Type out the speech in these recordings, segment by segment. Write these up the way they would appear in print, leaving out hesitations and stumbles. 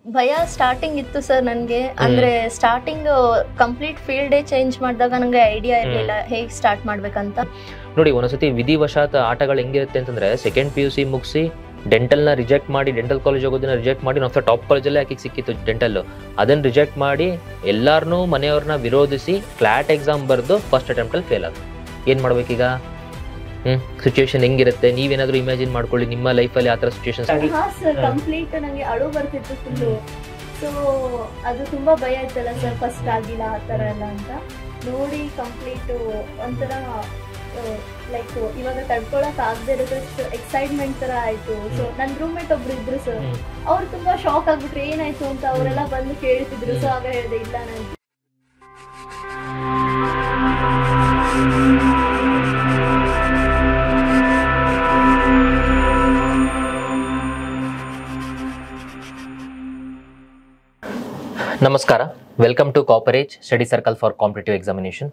ಭಯ ಸ್ಟಾರ್ಟಿಂಗ್ ಇತ್ತು ಸರ್ ನನಗೆ. ಅಂದ್ರೆ starting complete field day change ಮಾಡಿದಾಗ ನನಗೆ ಐಡಿಯಾ ಇರಲಿಲ್ಲ ಹೇಗೆ ಸ್ಟಾರ್ಟ್ ಮಾಡ್ಬೇಕಂತ. ನೋಡಿ, ಒಂದೊಂದ್ಸತಿ ವಿಧಿವಶಾತ್ ಆಟಗಳು ಹೆಂಗಿರುತ್ತೆ ಅಂತಂದ್ರೆ ಸೆಕೆಂಡ್ PUC ಮುಗಿಸಿ ಡೆಂಟಲ್ನ ರಿಜೆಕ್ಟ್ ಮಾಡಿ, ಡೆಂಟಲ್ ಕಾಲೇಜ್ ಹೋಗೋದನ್ನ ರಿಜೆಕ್ಟ್ ಮಾಡಿ, ನಾವು ಟಾಪ್ ಕಾಲೇಜಲ್ಲೇ ಆಕಿಗೆ ಸಿಕ್ಕಿತ್ತು ಡೆಂಟಲ್. ಅದನ್ನು ರಿಜೆಕ್ಟ್ ಮಾಡಿ ಎಲ್ಲಾರನ್ನೂ ಮನೆಯವ್ರನ್ನ ವಿರೋಧಿಸಿ ಕ್ಲಾಟ್ ಎಕ್ಸಾಮ್ ಬರೆದು ಫಸ್ಟ್ ಅಟೆಂಪ್ಟಲ್ಲಿ ಫೇಲ್ ಆದ್ರು. ಏನು ಮಾಡ್ಬೇಕೀಗ? ಸಿಚುವೇಶನ್ ಹೆಂಗಿರುತ್ತೆ ನೀವೇನಾದ್ರೂ ಇಮ್ಯಾಜಿನ್ ಮಾಡ್ಕೊಳ್ಳಿ ನಿಮ್ಮ ಲೈಫಲ್ಲಿ ಆ ಥರ ಸಿಚುವೇಶನ್. ಸರ್ ಕಂಪ್ಲೀಟ್ ನನಗೆ ಅಳು ಬರ್ತಿತ್ತು ಫುಲ್ಲು. ಸೊ ಅದು ತುಂಬಾ ಭಯ ಇತ್ತಲ್ಲ ಸರ್, ಫಸ್ಟ್ ಆಗಿಲ್ಲ ಆ ಥರ ಎಲ್ಲ ಅಂತ ನೋಡಿ ಕಂಪ್ಲೀಟ್ ಒಂಥರ ಲೈಕ್ ಇವಾಗ ತಡ್ಕೊಳಕ್ ಆಗದೆ ಇರೋದಷ್ಟು ಎಕ್ಸೈಟ್ಮೆಂಟ್ ತರ ಆಯ್ತು. ಸೊ ನನ್ನ ರೂಮ್ಮೇಟ್ ಒಬ್ರು ಇದ್ರು ಸರ್, ಅವ್ರು ತುಂಬಾ ಶಾಕ್ ಆಗ್ಬಿಟ್ರು ಏನಾಯ್ತು ಅಂತ. ಅವರೆಲ್ಲ ಬಂದು ಕೇಳ್ತಿದ್ರು. ಸೊ ಆಗ ಹೇಳಿದೆ ಇಲ್ಲ ನಾನು ನಮಸ್ಕಾರ, welcome to Coparage study circle for competitive examination.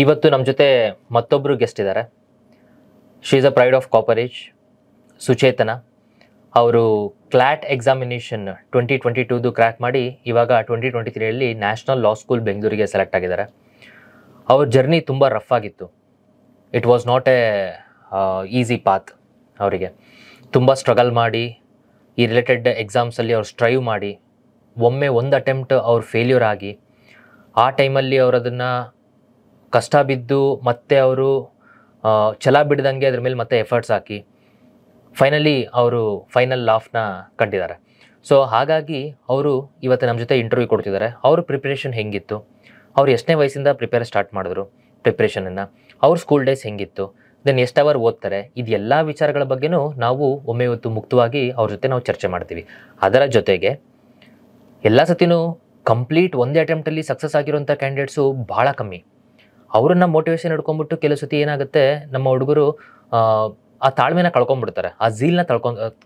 ಇವತ್ತು ನಮ್ಮ ಜೊತೆ ಮತ್ತೊಬ್ಬರು ಗೆಸ್ಟ್ ಇದ್ದಾರೆ. She is a pride of Coparage, Suchetana. ಅವರು ಕ್ಲಾಟ್ ಎಕ್ಸಾಮಿನೇಷನ್ 2022 ಕ್ರ್ಯಾಕ್ ಮಾಡಿ ಇವಾಗ 2023 ನ್ಯಾಷನಲ್ ಲಾ ಸ್ಕೂಲ್ ಬೆಂಗಳೂರಿಗೆ ಸೆಲೆಕ್ಟ್ ಆಗಿದ್ದಾರೆ. ಅವ್ರ ಜರ್ನಿ ತುಂಬ ರಫ್ ಆಗಿತ್ತು. It was not a easy path. ಅವರಿಗೆ ತುಂಬ ಸ್ಟ್ರಗಲ್ ಮಾಡಿ ಈ ರಿಲೇಟೆಡ್ ಎಕ್ಸಾಮ್ಸಲ್ಲಿ ಅವ್ರು ಸ್ಟ್ರೈವ್ ಮಾಡಿ ಒಮ್ಮೆ ಒಂದು ಅಟೆಂಪ್ಟ್ ಅವ್ರು ಫೇಲ್ಯೂರ್ ಆಗಿ ಆ ಟೈಮಲ್ಲಿ ಅವರು ಅದನ್ನು ಕಷ್ಟ ಬಿದ್ದು ಮತ್ತೆ ಅವರು ಛಲ ಬಿಡ್ದಂಗೆ ಅದ್ರ ಮೇಲೆ ಮತ್ತೆ ಎಫರ್ಟ್ಸ್ ಹಾಕಿ ಫೈನಲಿ ಅವರು ಫೈನಲ್ ಲಾಫ್ನ ಕಂಡಿದ್ದಾರೆ. ಸೊ ಹಾಗಾಗಿ ಅವರು ಇವತ್ತು ನಮ್ಮ ಜೊತೆ ಇಂಟರ್ವ್ಯೂ ಕೊಡ್ತಿದ್ದಾರೆ. ಅವ್ರ ಪ್ರಿಪ್ರೇಷನ್ ಹೆಂಗಿತ್ತು, ಅವ್ರು ಎಷ್ಟನೇ ವಯಸ್ಸಿಂದ ಸ್ಟಾರ್ಟ್ ಮಾಡಿದ್ರು ಪ್ರಿಪ್ರೇಷನನ್ನು, ಅವ್ರ ಸ್ಕೂಲ್ ಡೇಸ್ ಹೆಂಗಿತ್ತು, ದೆನ್ ಎಷ್ಟು ಅವರ್ ಓದ್ತಾರೆ, ಇದೆಲ್ಲ ವಿಚಾರಗಳ ಬಗ್ಗೆನೂ ನಾವು ಒಮ್ಮೆ ಇವತ್ತು ಮುಕ್ತವಾಗಿ ಅವ್ರ ಜೊತೆ ನಾವು ಚರ್ಚೆ ಮಾಡ್ತೀವಿ. ಅದರ ಜೊತೆಗೆ ಎಲ್ಲ ಸತಿನೂ ಕಂಪ್ಲೀಟ್ ಒಂದೇ ಅಟೆಂಪ್ಟಲ್ಲಿ ಸಕ್ಸಸ್ ಆಗಿರೋಂಥ ಕ್ಯಾಂಡಿಡೇಟ್ಸು ಭಾಳ ಕಮ್ಮಿ. ಅವರನ್ನು ಮೋಟಿವೇಶನ್ ಹಿಡ್ಕೊಂಡ್ಬಿಟ್ಟು ಕೆಲವು ಸತಿ ಏನಾಗುತ್ತೆ, ನಮ್ಮ ಹುಡುಗರು ಆ ತಾಳ್ಮೆನ ಕಳ್ಕೊಂಡ್ಬಿಡ್ತಾರೆ, ಆ ಝೀಲ್ನ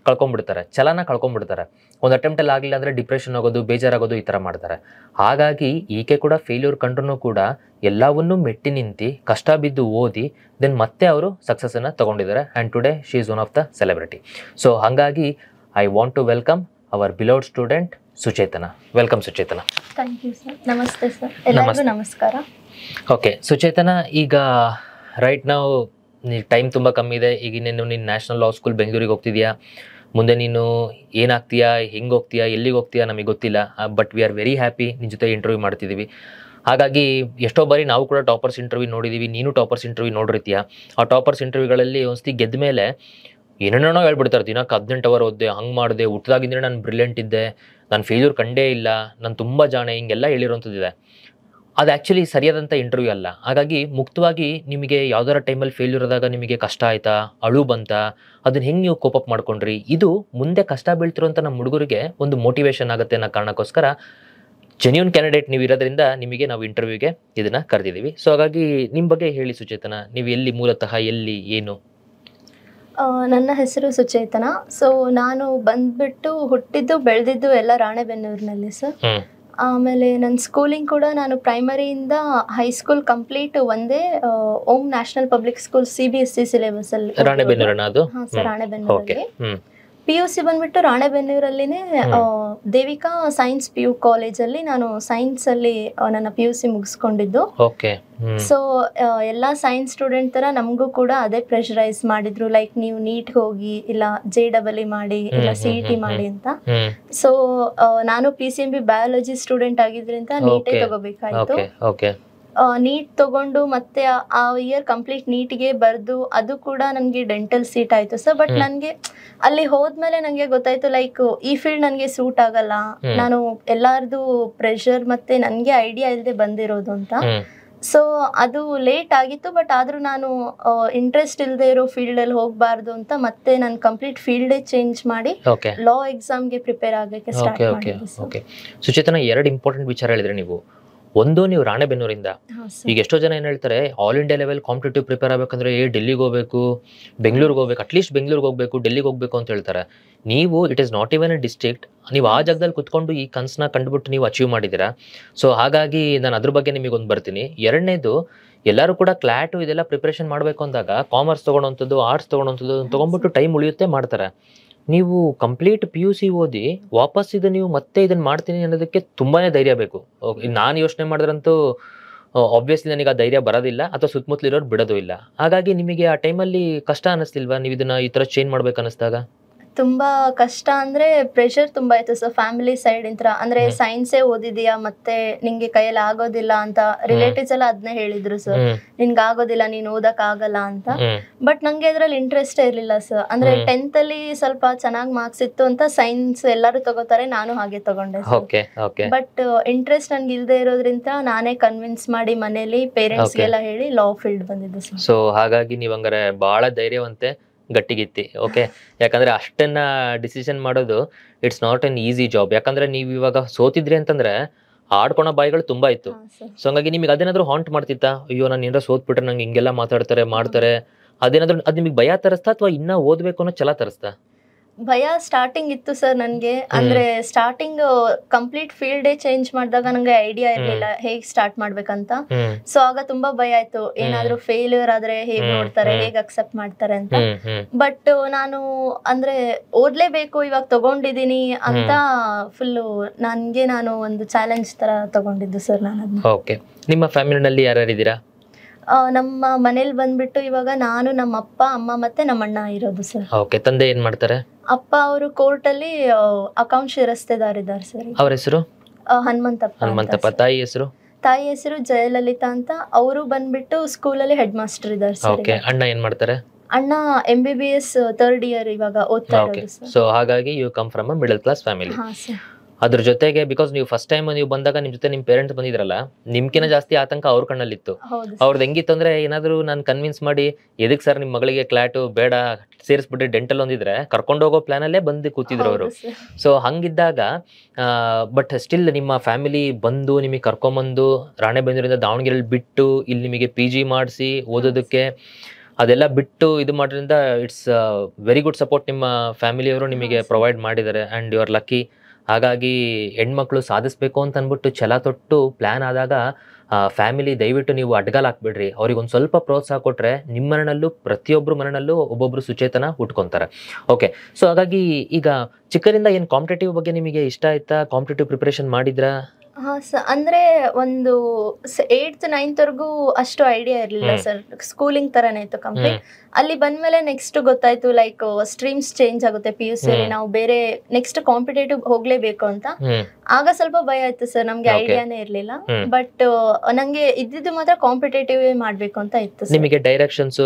ಕಳ್ಕೊಂಡ್ಬಿಡ್ತಾರೆ, ಛಲನ ಕಳ್ಕೊಂಡ್ಬಿಡ್ತಾರೆ. ಒಂದು ಅಟೆಂಪ್ಟಲ್ಲಿ ಆಗಲಿಲ್ಲ ಅಂದರೆ ಡಿಪ್ರೆಷನ್ ಆಗೋದು, ಬೇಜಾರಾಗೋದು ಈ ಥರ ಮಾಡ್ತಾರೆ. ಹಾಗಾಗಿ ಈಕೆ ಕೂಡ ಫೇಲ್ಯೂರ್ ಕಂಡ್ರೂ ಕೂಡ ಎಲ್ಲವನ್ನೂ ಮೆಟ್ಟಿ ನಿಂತು ಕಷ್ಟ ಬಿದ್ದು ಓದಿ ದೆನ್ ಮತ್ತೆ ಅವರು ಸಕ್ಸಸ್ಸನ್ನು ತೊಗೊಂಡಿದ್ದಾರೆ. And today she is one of the celebrity. So ಹಾಗಾಗಿ I want to welcome our beloved student Suchetana. Welcome Suchetana. Thank you sir. ನಮಸ್ತೆ ಸರ್, ಎಲ್ಲರಿಗೂ ನಮಸ್ಕಾರ. ಓಕೆ ಸುಚೇತನ, ಈಗ ರೈಟ್ ನಾವು ಟೈಮ್ ತುಂಬ ಕಮ್ಮಿ ಇದೆ. ಈಗ ನೀನು ನ್ಯಾಷನಲ್ ಲಾ ಸ್ಕೂಲ್ ಬೆಂಗಳೂರಿಗೆ ಹೋಗ್ತಿದ್ಯಾ, ಮುಂದೆ ನೀನು ಏನಾಗ್ತೀಯಾ, ಹೆಂಗೆ ಹೋಗ್ತೀಯಾ, ಎಲ್ಲಿಗೆ ಹೋಗ್ತೀಯಾ ನಮಗೆ ಗೊತ್ತಿಲ್ಲ. But we are very happy ನಿನ್ನ ಜೊತೆ ಇಂಟರ್ವ್ಯೂ ಮಾಡ್ತಿದ್ದೀವಿ. ಹಾಗಾಗಿ ಎಷ್ಟೋ ಬಾರಿ ನಾವು ಕೂಡ ಟಾಪರ್ಸ್ ಇಂಟರ್ವ್ಯೂ ನೋಡಿದ್ದೀವಿ, ನೀನು ಟಾಪರ್ಸ್ ಇಂಟರ್ವ್ಯೂ ನೋಡಿರ್ತೀಯ. ಆ ಟಾಪರ್ಸ್ ಇಂಟರ್ವ್ಯೂಗಳಲ್ಲಿ ಒಂದ್ಸತಿ ಗೆದ್ದ ಮೇಲೆ ಏನೇನೋ ಹೇಳ್ಬಿಡ್ತಾರೆ, ದಿನಕ್ಕೆ 18 ಅವರ್ ಓದಿದೆ, ಹಂಗೆ ಮಾಡಿದೆ, ಹುಟ್ಟಿದಾಗಿಂದರೆ ನಾನು ಬ್ರಿಲಿಯಂಟ್ ಇದ್ದೆ, ನಾನು ಫೇಲ್ಯೂರ್ ಕಂಡೇ ಇಲ್ಲ, ನಾನು ತುಂಬ ಜಾಣೆ, ಹಿಂಗೆಲ್ಲ ಹೇಳಿರೋಂಥದ್ದಿದೆ. ಅದು ಆ್ಯಕ್ಚುಲಿ ಸರಿಯಾದಂಥ ಇಂಟರ್ವ್ಯೂ ಅಲ್ಲ. ಹಾಗಾಗಿ ಮುಕ್ತವಾಗಿ ನಿಮಗೆ ಯಾವ್ದಾರ ಟೈಮಲ್ಲಿ ಫೇಲ್ಯೂರ್ ಆದಾಗ ನಿಮಗೆ ಕಷ್ಟ ಆಯಿತಾ, ಅಳು ಬಂತಾ, ಅದನ್ನು ಹೆಂಗೆ ನೀವು ಕೋಪಪ್ ಮಾಡ್ಕೊಂಡ್ರಿ, ಇದು ಮುಂದೆ ಕಷ್ಟ ಬೀಳ್ತಿರೋಂಥ ನಮ್ಮ ಹುಡುಗರಿಗೆ ಒಂದು ಮೋಟಿವೇಶನ್ ಆಗುತ್ತೆ ಅನ್ನೋ ಕಾರಣಕ್ಕೋಸ್ಕರ ಜೆನ್ಯೂನ್ ಕ್ಯಾಂಡಿಡೇಟ್ ನೀವು ಇರೋದ್ರಿಂದ ನಿಮಗೆ ನಾವು ಇಂಟರ್ವ್ಯೂಗೆ ಇದನ್ನು ಕರೆದಿದ್ದೀವಿ. ಸೊ ಹಾಗಾಗಿ ನಿಮ್ಮ ಬಗ್ಗೆ ಹೇಳಿ ಸುಚೇತನ, ನೀವು ಎಲ್ಲಿ ಮೂಲತಃ, ಎಲ್ಲಿ, ಏನು? ನನ್ನ ಹೆಸರು ಸುಚೇತನ. ಸೊ ನಾನು ಬಂದ್ಬಿಟ್ಟು ಹುಟ್ಟಿದ್ದು ಬೆಳೆದಿದ್ದು ಎಲ್ಲ ರಾಣೆಬೆನ್ನೂರಿನಲ್ಲಿ ಸರ್. ಆಮೇಲೆ ನನ್ನ ಸ್ಕೂಲಿಂಗ್ ಕೂಡ ನಾನು ಪ್ರೈಮರಿಯಿಂದ ಹೈಸ್ಕೂಲ್ ಕಂಪ್ಲೀಟ್ ಒಂದೇ Om national public school CBSE syllabus ಅಲ್ಲಿ. ಹಾಂ ಸರ್, ರಾಣೆಬೆನ್ನೂರಲ್ಲಿ. PUC ಬಂದ್ಬಿಟ್ಟು ರಾಣೆಬೆನ್ನೂರಲ್ಲಿನೇ ದೇವಿಕಾ ಸೈನ್ಸ್ PU ಕಾಲೇಜಲ್ಲಿ ನಾನು ಸೈನ್ಸಲ್ಲಿ ನನ್ನ PUC ಮುಗಿಸ್ಕೊಂಡಿದ್ದು. ಸೊ ಎಲ್ಲ ಸೈನ್ಸ್ ಸ್ಟೂಡೆಂಟ್ ಥರ ನಮಗೂ ಕೂಡ ಅದೇ ಪ್ರೆಷರೈಸ್ ಮಾಡಿದ್ರು, ಲೈಕ್ ನೀವು ನೀಟ್ಗೆ ಹೋಗಿ, ಇಲ್ಲ JEE ಮಾಡಿ, ಇಲ್ಲ CET ಮಾಡಿ ಅಂತ. ಸೊ ನಾನು PCMB ಬಯಾಲಜಿ ಸ್ಟೂಡೆಂಟ್ ಆಗಿದ್ರಿಂದ ನೀಟೇ ತಗೋಬೇಕಾಯ್ತು. ನೀಟ್ ತಗೊಂಡು ಮತ್ತೆ ಆ ಇಯರ್ ಕಂಪ್ಲೀಟ್ ನೀಟ್ಗೆ ಬರೆದು ಅದು ಕೂಡ ನನಗೆ ಡೆಂಟಲ್ ಸೀಟ್ ಆಯಿತು ಸರ್. ಬಟ್ ನನಗೆ ಅಲ್ಲಿ ಹೋದ್ಮೇಲೆ ನನಗೆ ಗೊತ್ತಾಯ್ತು ಲೈಕ್ ಈ ಫೀಲ್ಡ್ ನನಗೆ ಸೂಟ್ ಆಗಲ್ಲ, ನಾನು ಎಲ್ಲಾರ್ದು ಪ್ರೆಷರ್ ಮತ್ತೆ ನನಗೆ ಐಡಿಯಾ ಇಲ್ಲದೆ ಬಂದಿರೋದು ಅಂತ. ಸೊ ಅದು ಲೇಟ್ ಆಗಿತ್ತು. ಬಟ್ ಆದರೂ ನಾನು ಇಂಟ್ರೆಸ್ಟ್ ಇಲ್ಲದೆ ಇರೋ ಫೀಲ್ಡಲ್ಲಿ ಹೋಗಬಾರ್ದು ಅಂತ ಮತ್ತೆ ನಾನು ಕಂಪ್ಲೀಟ್ ಫೀಲ್ಡೇ ಚೇಂಜ್ ಮಾಡಿ ಲಾ ಎಕ್ಸಾಮ್ಗೆ ಪ್ರಿಪೇರ್ ಆಗಕ್ಕೆ ಸ್ಟಾರ್ಟ್ ಮಾಡಿದ್ದೆ. ಸುಚೇತನ, 2 ಇಂಪಾರ್ಟೆಂಟ್ ವಿಚಾರ ಹೇಳಿದ್ರೆ ನೀವು. ಒಂದು, ನೀವು ರಾಣೆಬೆನ್ನೂರಿಂದ, ಈಗ ಎಷ್ಟೋ ಜನ ಏನು ಹೇಳ್ತಾರೆ, all India level competitive prepare ಆಗಬೇಕಂದ್ರೆ ಡೆಲ್ಲಿಗೆ ಹೋಗಬೇಕು, ಬೆಂಗಳೂರಿಗೆ ಹೋಗ್ಬೇಕು, ಅಟ್ಲೀಸ್ಟ್ ಬೆಂಗಳೂರಿಗೆ ಹೋಗಬೇಕು, ಡೆಲ್ಲಿಗೆ ಹೋಗಬೇಕು ಅಂತ ಹೇಳ್ತಾರೆ. ನೀವು it is not even A district, ನೀವು ಆ ಜಾಗದಲ್ಲಿ ಕುತ್ಕೊಂಡು ಈ ಕನಸನ್ನ ಕಂಡುಬಿಟ್ಟು ನೀವು ಅಚೀವ್ ಮಾಡಿದ್ದೀರಾ. ಸೊ ಹಾಗಾಗಿ ನಾನು ಅದ್ರ ಬಗ್ಗೆ ನಿಮಗೊಂದು ಬರ್ತೀನಿ. ಎರಡನೇದು, ಎಲ್ಲರೂ ಕೂಡ ಕ್ಲಾಟು ಇದೆಲ್ಲ ಪ್ರಿಪ್ರೇಷನ್ ಮಾಡಬೇಕು ಅಂದಾಗ ಕಾಮರ್ಸ್ ತೊಗೊಳೋಂಥದ್ದು, ಆರ್ಟ್ಸ್ ತೊಗೊಳೋಂಥದ್ದು ತೊಗೊಂಡ್ಬಿಟ್ಟು ಟೈಮ್ ಉಳಿಯುತ್ತೆ ಮಾಡ್ತಾರೆ. ನೀವು ಕಂಪ್ಲೀಟ್ PUC ಓದಿ ವಾಪಸ್ ಇದು ನೀವು ಮತ್ತೆ ಇದನ್ನ ಮಾಡ್ತೀನಿ ಅನ್ನೋದಕ್ಕೆ ತುಂಬಾನೇ ಧೈರ್ಯ ಬೇಕು. ನಾನು ಯೋಚನೆ ಮಾಡಿದ್ರಂತೂ ಆಬ್ವಿಯಸ್ಲಿ ನನಗೆ ಆ ಧೈರ್ಯ ಬರೋದಿಲ್ಲ ಅಥವಾ ಸುತ್ತಮುತ್ತಲಿರೋರು ಬಿಡೋದು ಇಲ್ಲ. ಹಾಗಾಗಿ ನಿಮಗೆ ಆ ಟೈಮಲ್ಲಿ ಕಷ್ಟ ಅನ್ನಿಸ್ತಿಲ್ವಾ ನೀವು ಇದನ್ನ ಈ ತರ ಚೇಂಜ್ ಮಾಡ್ಬೇಕು ಅನ್ನಿಸ್ದಾಗ? ತುಂಬಾ ಕಷ್ಟ ಅಂದ್ರೆ ಪ್ರೆಷರ್ ತುಂಬಾ ಇತ್ತು ಸರ್ ಫ್ಯಾಮಿಲಿ ಸೈಡ್ ಇಂತ್ರ. ಅಂದ್ರೆ ಸೈನ್ಸೇ ಓದಿದೀಯಾ ಮತ್ತೆ ನಿಂಗೆ ಕೈಯಲ್ಲಿ ಆಗೋದಿಲ್ಲ ಅಂತ ರಿಲೇಟಿವ್ಸ್ ಎಲ್ಲ ಅದನ್ನೇ ಹೇಳಿದ್ರು ಸರ್, ನಿನ್ಗೆ ಆಗೋದಿಲ್ಲ, ನೀನ್ ಓದಕ್ ಆಗಲ್ಲ ಅಂತ. ಬಟ್ ನಂಗೆ ಅದ್ರಲ್ಲಿ ಇಂಟ್ರೆಸ್ಟ್ ಇರ್ಲಿಲ್ಲ ಸರ್. ಅಂದ್ರೆ 10th ಅಲ್ಲಿ ಸ್ವಲ್ಪ ಚೆನ್ನಾಗಿ ಮಾರ್ಕ್ಸ್ ಇತ್ತು ಅಂತ ಸೈನ್ಸ್ ಎಲ್ಲರೂ ತಗೋತಾರೆ, ನಾನು ಹಾಗೆ ತಗೊಂಡೆ. ಬಟ್ ಇಂಟ್ರೆಸ್ಟ್ ನನ್ಗೆ ಇಲ್ದೇ ಇರೋದ್ರಿಂದ ನಾನೇ ಕನ್ವಿನ್ಸ್ ಮಾಡಿ ಮನೇಲಿ ಪೇರೆಂಟ್ಸ್ ಗೆಲ್ಲ ಹೇಳಿ ಲಾ ಫೀಲ್ಡ್ ಬಂದಿದ್ದು ಸರ್. ಸೊ ಹಾಗಾಗಿ ನೀವ್ ಹಂಗಾರೆ ಬಹಳ ಧೈರ್ಯವಂತೆ, ಗಟ್ಟಿಗಿತ್ತಿ. ಓಕೆ, ಯಾಕಂದ್ರೆ ಅಷ್ಟನ್ನ ಡಿಸಿಷನ್ ಮಾಡೋದು it's not an easy job. ಯಾಕಂದ್ರೆ ನೀವು ಇವಾಗ ಸೋತಿದ್ರಿ ಅಂತಂದ್ರೆ ಆಡ್ಕೊಳೋ ಬಾಯಿಗಳು ತುಂಬಾ ಇತ್ತು. ಸೊ ಹಂಗಾಗಿ ನಿಮಗೆ ಅದೇನಾದ್ರು ಹಾಂಟ್ ಮಾಡ್ತಿತ್ತಾ? ಅಯ್ಯೋ ನಾನು ಏನಾದ್ರು ಸೋತ್ಬಿಟ್ರೆ ನಂಗೆ ಹಿಂಗೆಲ್ಲ ಮಾತಾಡ್ತಾರೆ ಮಾಡ್ತಾರೆ, ಅದೇನಾದ್ರು ಅದ್ ನಿಮಗೆ ಭಯ ತರಿಸ್ತಾ ಅಥವಾ ಇನ್ನ ಓದ್ಬೇಕು ಅನ್ನೋ ಛಲ ತರಿಸ್ತಾ? ಭಯ ಸ್ಟಾರ್ಟಿಂಗ್ ಇತ್ತು ಸರ್ ನನ್ಗೆ. ಅಂದ್ರೆ ಸ್ಟಾರ್ಟಿಂಗ್ ಕಂಪ್ಲೀಟ್ ಫೀಲ್ಡ್ ಚೇಂಜ್ ಮಾಡಿದಾಗ ನಂಗೆ ಐಡಿಯಾ ಇರ್ಲಿಲ್ಲ ಹೇಗ್ ಸ್ಟಾರ್ಟ್ ಮಾಡ್ಬೇಕಂತ. ಸೊ ಆಗ ತುಂಬಾ ಭಯ ಆಯ್ತು, ಏನಾದ್ರೂ ಫೇಲ್ಯೂರ್ ಆದ್ರೆ ಹೇಗ್ ನೋಡ್ತಾರೆ, ಹೇಗ್ ಅಕ್ಸೆಪ್ಟ್ ಮಾಡ್ತಾರೆ ಅಂತ. ಬಟ್ ನಾನು ಅಂದ್ರೆ ಓದ್ಲೇಬೇಕು, ಇವಾಗ ತಗೊಂಡಿದೀನಿ ಅಂತ ಫುಲ್ ನಾನು ಒಂದು ಚಾಲೆಂಜ್ ತರ ತಗೊಂಡಿದ್ದು ಸರ್ ನಾನು. ಓಕೆ, ನಿಮ್ಮ ಫ್ಯಾಮಿಲಿನಲ್ಲಿ ಯಾರ್ಯಾರಿದ್ದೀರಾ? ನಮ್ಮ ಮನೇಲಿ ಬಂದ್ಬಿಟ್ಟು ಇವಾಗ ನಾನು, ನಮ್ಮ ಅಪ್ಪ, ಅಮ್ಮ ಮತ್ತೆ ನಮ್ಮ ಅಣ್ಣ ಇರೋದು ಸರ್. ಓಕೆ, ತಂದೆ ಏನ್ ಮಾಡ್ತಾರೆ? ಅಪ್ಪ ಅವರು ಕೋರ್ಟ್ ಅಲ್ಲಿ ಅಕೌಂಟ್ ಶಿರಸ್ತೆದಾರ್ ಇದ್ದಾರೆ ಸರ್. ಅವ್ರ ಹೆಸರು? ಹನುಮಂತಪ್ಪ. ತಾಯಿ ಹೆಸರು? ತಾಯಿ ಹೆಸರು ಜಯಲಲಿತಾ ಅಂತ. ಅವರು ಬಂದ್ಬಿಟ್ಟು ಸ್ಕೂಲಲ್ಲಿ ಹೆಡ್ ಮಾಸ್ಟರ್ ಇದ್ದಾರೆ ಸರ್. ಓಕೆ, ಅಣ್ಣ ಏನ್ ಮಾಡ್ತಾರೆ? ಅಣ್ಣ MBBS 3rd ಇಯರ್ ಇವಾಗ ಓದ್ತಾ ಇರೋದು ಸರ್. ಸೊ ಹಾಗಾಗಿ you come from a middle class family. ಹಾ ಸರ್. ಅದ್ರ ಜೊತೆಗೆ ಬಿಕಾಸ್ ನೀವು ಫಸ್ಟ್ ಟೈಮ್ ನೀವು ಬಂದಾಗ ನಿಮ್ ಜೊತೆ ನಿಮ್ ಪೇರೆಂಟ್ಸ್ ಬಂದಿದ್ರಲ್ಲ, ನಿಮ್ಕಿನ ಜಾಸ್ತಿ ಆತಂಕ ಅವ್ರ ಕಣ್ಣಲ್ಲಿತ್ತು. ಅವ್ರದ್ದು ಹೆಂಗಿತ್ತು ಅಂದ್ರೆ, ಏನಾದ್ರು ನಾನು ಕನ್ವಿನ್ಸ್ ಮಾಡಿ ಎದಕ್ ಸರ್ ನಿಮ್ ಮಗಳಿಗೆ ಕ್ಲಾಟು ಬೇಡ ಸೇರಿಸ್ಬಿಟ್ಟು ಡೆಂಟಲ್ ಒಂದಿದ್ರೆ ಕರ್ಕೊಂಡು ಹೋಗೋ ಪ್ಲಾನ್ ಅಲ್ಲೇ ಬಂದು ಕೂತಿದ್ರು ಅವರು. ಸೊ ಹಂಗಿದ್ದಾಗ ಬಟ್ ಸ್ಟಿಲ್ ನಿಮ್ಮ ಫ್ಯಾಮಿಲಿ ಬಂದು ನಿಮಗೆ ಕರ್ಕೊಂಬಂದು ರಾಣೆಬೆನ್ನೂರಿಂದ ದಾವಣಗೆರೆಯಲ್ಲಿ ಬಿಟ್ಟು ಇಲ್ಲಿ ನಿಮಗೆ PG ಮಾಡಿಸಿ ಓದೋದಕ್ಕೆ ಅದೆಲ್ಲ ಬಿಟ್ಟು ಇದು ಮಾಡೋದ್ರಿಂದ ಇಟ್ಸ್ ವೆರಿ ಗುಡ್ ಸಪೋರ್ಟ್ ನಿಮ್ಮ ಫ್ಯಾಮಿಲಿಯವರು ನಿಮಗೆ ಪ್ರೊವೈಡ್ ಮಾಡಿದ್ದಾರೆ ಆ್ಯಂಡ್ ಯು ಆರ್ ಲಕ್ಕಿ. ಹಾಗಾಗಿ ಹೆಣ್ಮಕ್ಳು ಸಾಧಿಸ್ಬೇಕು ಅಂತ ಅಂದ್ಬಿಟ್ಟು ಛಲ ತೊಟ್ಟು ಪ್ಲ್ಯಾನ್ ಆದಾಗ ಫ್ಯಾಮಿಲಿ ದಯವಿಟ್ಟು ನೀವು ಅಡ್ಗಾಲ್ ಹಾಕ್ಬಿಡ್ರಿ. ಅವ್ರಿಗೆ ಒಂದು ಸ್ವಲ್ಪ ಪ್ರೋತ್ಸಾಹ ಕೊಟ್ಟರೆ ನಿಮ್ಮ ಮನೆಯಲ್ಲೂ ಪ್ರತಿಯೊಬ್ಬರು ಮನೆಯಲ್ಲೂ ಒಬ್ಬೊಬ್ಬರು ಸುಚೇತನ ಹುಟ್ಕೊತಾರೆ. ಓಕೆ, ಸೊ ಹಾಗಾಗಿ ಈಗ ಚಿಕ್ಕರಿಂದ ಏನು ಕಾಂಪಿಟೇಟಿವ್ ಬಗ್ಗೆ ನಿಮಗೆ ಇಷ್ಟ ಆಯ್ತಾ? ಕಾಂಪಿಟೇಟಿವ್ ಪ್ರಿಪರೇಷನ್ ಮಾಡಿದ್ರಾ? ಹಾ ಸರ್, ಅಂದ್ರೆ ಒಂದು 8th 9th ವರೆಗೂ ಅಷ್ಟು ಐಡಿಯಾ ಇರ್ಲಿಲ್ಲ ಸರ್. ಸ್ಕೂಲಿಂಗ್ ತರನೇ ಇತ್ತು ಕಂಪ್ಲೀಟ್. ಅಲ್ಲಿ ಬಂದ್ಮೇಲೆ ನೆಕ್ಸ್ಟ್ ಗೊತ್ತಾಯ್ತು ಲೈಕ್ ಸ್ಟ್ರೀಮ್ಸ್ ಚೇಂಜ್ ಆಗುತ್ತೆ PUC ಅಲ್ಲಿ, ನಾವು ಬೇರೆ ನೆಕ್ಸ್ಟ್ ಕಾಂಪಿಟೇಟಿವ್ ಹೋಗ್ಲೇಬೇಕು ಅಂತ. ಆಗ ಸ್ವಲ್ಪ ಭಯ ಆಯ್ತು ಸರ್, ನಮ್ಗೆ ಐಡಿಯಾನೇ ಇರ್ಲಿಲ್ಲ. ಬಟ್ ನಂಗೆ ಇದ್ದಿದ್ದು ಮಾತ್ರ ಕಾಂಪಿಟೇಟಿವ್ ಮಾಡ್ಬೇಕು ಅಂತ ಇತ್ತು. ನಿಮಗೆ ಡೈರೆಕ್ಷನ್ಸ್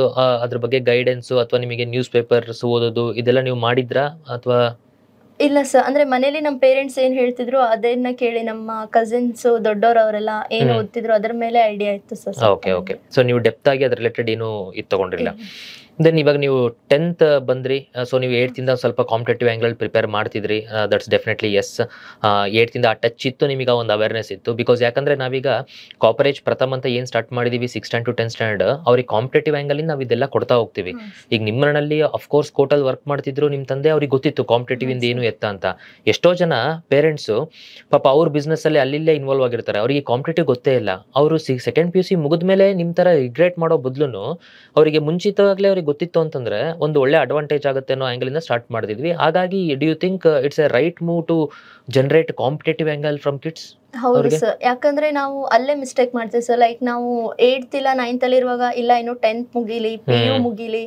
ಅದ್ರ ಬಗ್ಗೆ ಗೈಡೆನ್ಸ್ ಅಥವಾ ನಿಮಗೆ ನ್ಯೂಸ್ ಪೇಪರ್ಸ್ ಓದೋದು ಇದೆಲ್ಲ ನೀವು ಮಾಡಿದ್ರಾ ಅಥವಾ? ಇಲ್ಲ ಸರ್, ಅಂದ್ರೆ ಮನೇಲಿ ನಮ್ಮ ಪೇರೆಂಟ್ಸ್ ಏನ್ ಹೇಳ್ತಿದ್ರು ಅದನ್ನ ಕೇಳಿ, ನಮ್ಮ ಕಸಿನ್ಸ್ ದೊಡ್ಡವರು ಅವರೆಲ್ಲ ಏನ್ ಓದ್ತಿದ್ರು ಅದ್ರ ಮೇಲೆ ಐಡಿಯಾ ಇತ್ತು ಸರ್. ಓಕೆ ಓಕೆ, ಸೊ ನೀವು ಡೆಪ್ತ್ ಆಗಿ ಅದ್ರ ರಿಲೇಟೆಡ್ ಏನು ಇದು ತಗೊಂಡಿಲ್ಲ. ದೆನ್ ಇವಾಗ ನೀವು 10th ಬಂದ್ರಿ, ಸೊ ನೀವು 8th ಇಂದ ಸ್ವಲ್ಪ ಕಾಂಪಿಟೇಟಿವ್ ಆ್ಯಂಗಲ್ ಪ್ರಿಪೇರ್ ಮಾಡ್ತಿದ್ರಿ. That's definitely yes. 8th ಇಂದ ಆ ಟಚ್ ಇತ್ತು, ನಿಮಗೆ ಒಂದು ಅವೇರ್ನೆಸ್ ಇತ್ತು. ಬಿಕಾಸ್ ಯಾಕಂದರೆ ನಾವೀಗ ಕಾಪರೇಜ್ ಪ್ರಥಮ ಅಂತ ಏನು ಸ್ಟಾರ್ಟ್ ಮಾಡಿದ್ದೀವಿ 6th to 10th ಸ್ಟ್ಯಾಂಡರ್ಡ್, ಅವ್ರಿಗೆ ಕಾಂಪಿಟೇಟಿವ್ ಆ್ಯಂಗಲಿಂದ ನಾವು ಇದೆಲ್ಲ ಕೊಡ್ತಾ ಹೋಗ್ತೀವಿ. ಈಗ ನಿಮ್ಮ ಮನೆಯಲ್ಲಿ ಅಫ್ಕೋರ್ಸ್ ಕೋರ್ಟಲ್ಲಿ ವರ್ಕ್ ಮಾಡ್ತಿದ್ರು, ನಿಮ್ಮ ತಂದೆ ಅವ್ರಿಗೆ ಗೊತ್ತಿತ್ತು ಕಾಂಪಿಟೇಟಿವ್ ಇಂದ ಏನು ಎತ್ತ ಅಂತ. ಎಷ್ಟೋ ಜನ ಪೇರೆಂಟ್ಸು ಪಾಪ ಅವ್ರ ಬಿಸ್ನೆಸ್ಸಲ್ಲಿ ಅಲ್ಲಿಲ್ಲೇ ಇನ್ವಾಲ್ವ್ ಆಗಿರ್ತಾರೆ, ಅವರಿಗೆ ಕಾಂಪಿಟೇಟಿವ್ ಗೊತ್ತೇ ಇಲ್ಲ. ಅವರು 2nd PUC ಮುಗಿದ್ಮೇಲೆ ನಿಮ್ಮ ಥರ ರಿಗ್ರೆಟ್ ಮಾಡೋ ಬದಲು ಅವರಿಗೆ ಮುಂಚಿತವಾಗಲೇ ಅವ್ರಿಗೆ ಗೊತ್ತಿತ್ತು ಅಂತಂದ್ರೆ ಒಂದು ಒಳ್ಳೆ ಅಡ್ವಾಂಟೇಜ್ ಆಗುತ್ತೆ ಅನ್ನೋ ಆ್ಯಂಗಲ್ ಇಂದ ಸ್ಟಾರ್ಟ್ ಮಾಡಿದ್ವಿ. ಹಾಗಾಗಿ do you think it's a right move to generate competitive angle from kids? ಹೌದು ಸರ್, ಯಾಕಂದ್ರೆ ನಾವು ಅಲ್ಲೇ ಮಿಸ್ಟೇಕ್ ಮಾಡ್ತೀವಿ ಸರ್. ಲೈಕ್ ನಾವು 8th ಇಲ್ಲ 9th ಅಲ್ಲಿ ಇರುವಾಗ ಇಲ್ಲ ಇನ್ನು 10th ಮುಗಿಲಿ, PU ಮುಗಿಲಿ,